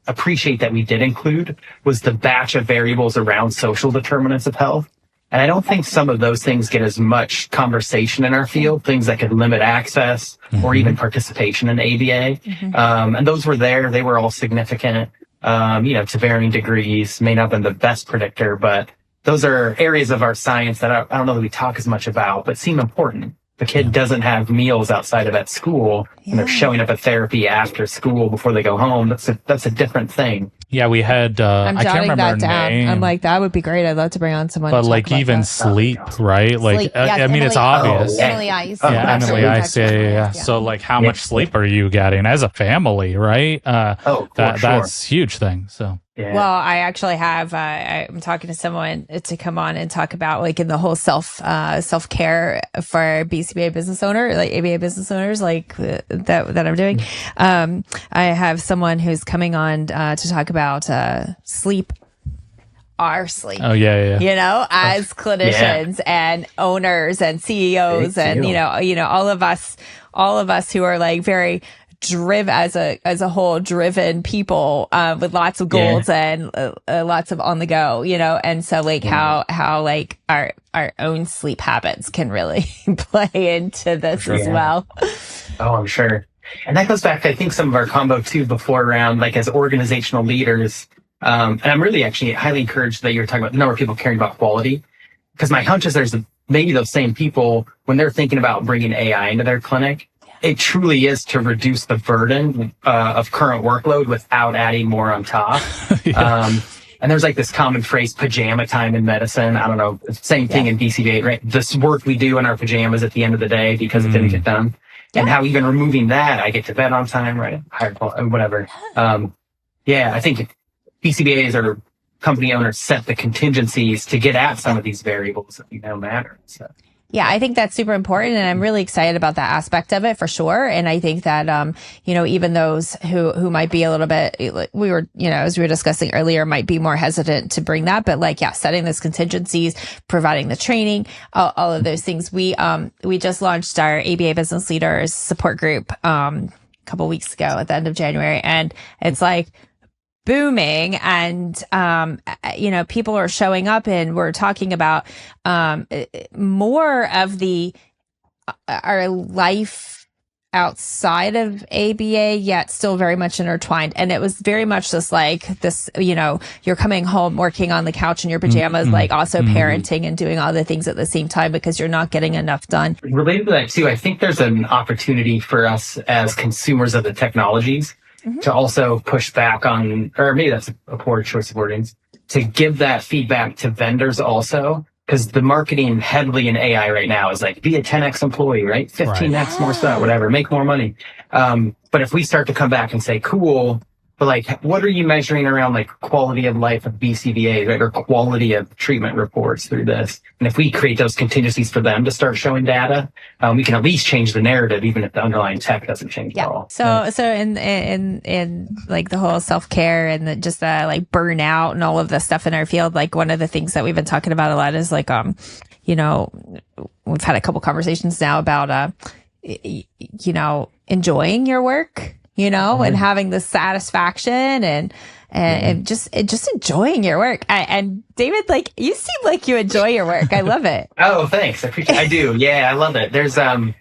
appreciate that we did include was the batch of variables around social determinants of health. And I don't think some of those things get as much conversation in our field, things that could limit access or even participation in ABA. And those were there. They were all significant, to varying degrees, may not have been the best predictor, but those are areas of our science that I don't know that we talk as much about, but seem important. The kid doesn't have meals outside of at school, and they're showing up at therapy after school before they go home. That's a different thing. Yeah, we had, I can't remember her name. I'm like, that would be great. I'd love to bring on someone. But like even sleep, right? Like, I mean, it's obvious. Emily Ice. Emily Ice. Yeah. So like how much sleep are you getting as a family, right? That's a huge thing. So. Yeah. Well, I actually have, I'm talking to someone to come on and talk about like in the whole self-care for BCBA business owner, like ABA business owners, like that I'm doing. I have someone who's coming on to talk about sleep, our sleep. Oh yeah. As clinicians and owners and CEOs and all of us who are like very as a whole driven people, with lots of goals and lots of on the go, and so like how like our own sleep habits can really play into this as well. Oh, I'm sure. And that goes back to, I think, some of our combo too before around like as organizational leaders. And I'm really actually highly encouraged that you're talking about the number of people caring about quality, because my hunch is there's maybe those same people when they're thinking about bringing AI into their clinic. It truly is to reduce the burden of current workload without adding more on top. And there's like this common phrase, pajama time in medicine. I don't know, same thing in BCBA, right? This work we do in our pajamas at the end of the day because it didn't get done. And how even removing that, I get to bed on time, right? Higher quality, whatever. I think BCBAs or company owners set the contingencies to get at some of these variables that we know matter. So. Yeah, I think that's super important, and I'm really excited about that aspect of it for sure. And I think that, even those who might be a little bit, as we were discussing earlier, might be more hesitant to bring that, but setting those contingencies, providing the training, all of those things. We just launched our ABA Business Leaders Support Group, a couple weeks ago at the end of January, and it's like booming, and people are showing up, and we're talking about more of our life outside of ABA, yet still very much intertwined. And it was very much just like this, you're coming home working on the couch in your pajamas, like also parenting and doing all the things at the same time because you're not getting enough done. Related to that too, I think there's an opportunity for us as consumers of the technologies to also push back on, or maybe that's a poor choice of wordings, to give that feedback to vendors also, because the marketing heavily in AI right now is like, be a 10x employee, right? 15x more stuff, whatever, make more money. But if we start to come back and say, cool, but like, what are you measuring around like quality of life of BCBA, right? Or quality of treatment reports through this? And if we create those contingencies for them to start showing data, we can at least change the narrative, even if the underlying tech doesn't change at all. So in like the whole self-care and just like burnout and all of the stuff in our field, like one of the things that we've been talking about a lot is like, we've had a couple conversations now about, enjoying your work, and having the satisfaction and just enjoying your work. And David, like, you seem like you enjoy your work. I love it. Oh, thanks. I appreciate it. I do. Yeah, I love it. There's kind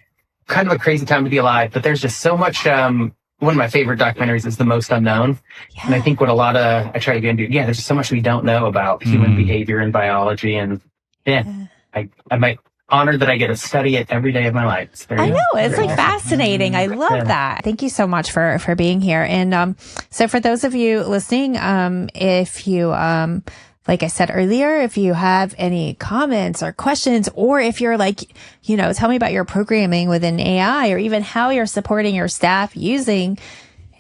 of a crazy time to be alive, but there's just so much. One of my favorite documentaries is The Most Unknown. And I think what I try to get into, there's just so much we don't know about human behavior and biology. And I'm honored that I get to study it every day of my life. I know, it's like fascinating. I love that. Thank you so much for being here. And so for those of you listening, if you like I said earlier, if you have any comments or questions, or if you're like, tell me about your programming within AI, or even how you're supporting your staff using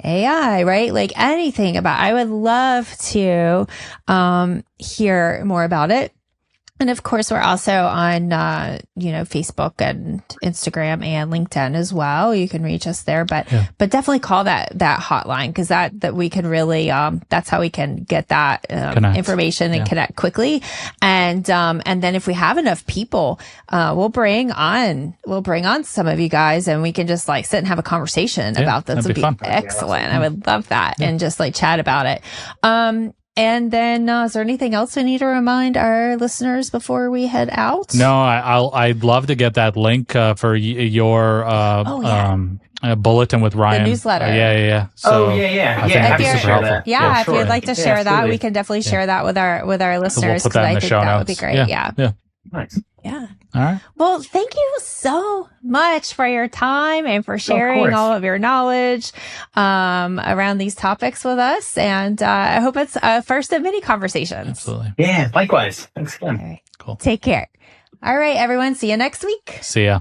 AI, right? Like anything I would love to hear more about it. And of course, we're also on, Facebook and Instagram and LinkedIn as well. You can reach us there, but definitely call that hotline, because that we can really, that's how we can get that information and connect quickly. And then if we have enough people, we'll bring on some of you guys, and we can just like sit and have a conversation about this. Would be fun. Excellent. I would love that. And just like chat about it. And then, is there anything else we need to remind our listeners before we head out? No, I'd love to get that link for your bulletin with Ryan. The newsletter. Yeah. So I think that'd be super helpful. Yeah, if you'd like to share that, we can definitely share that with our listeners, because I think that would be great. Yeah. Nice. Yeah. All right. Well, thank you so much for your time and for sharing all of your knowledge around these topics with us. And I hope it's a first of many conversations. Absolutely. Yeah, likewise. Thanks again. All right. Cool. Take care. All right, everyone. See you next week. See ya.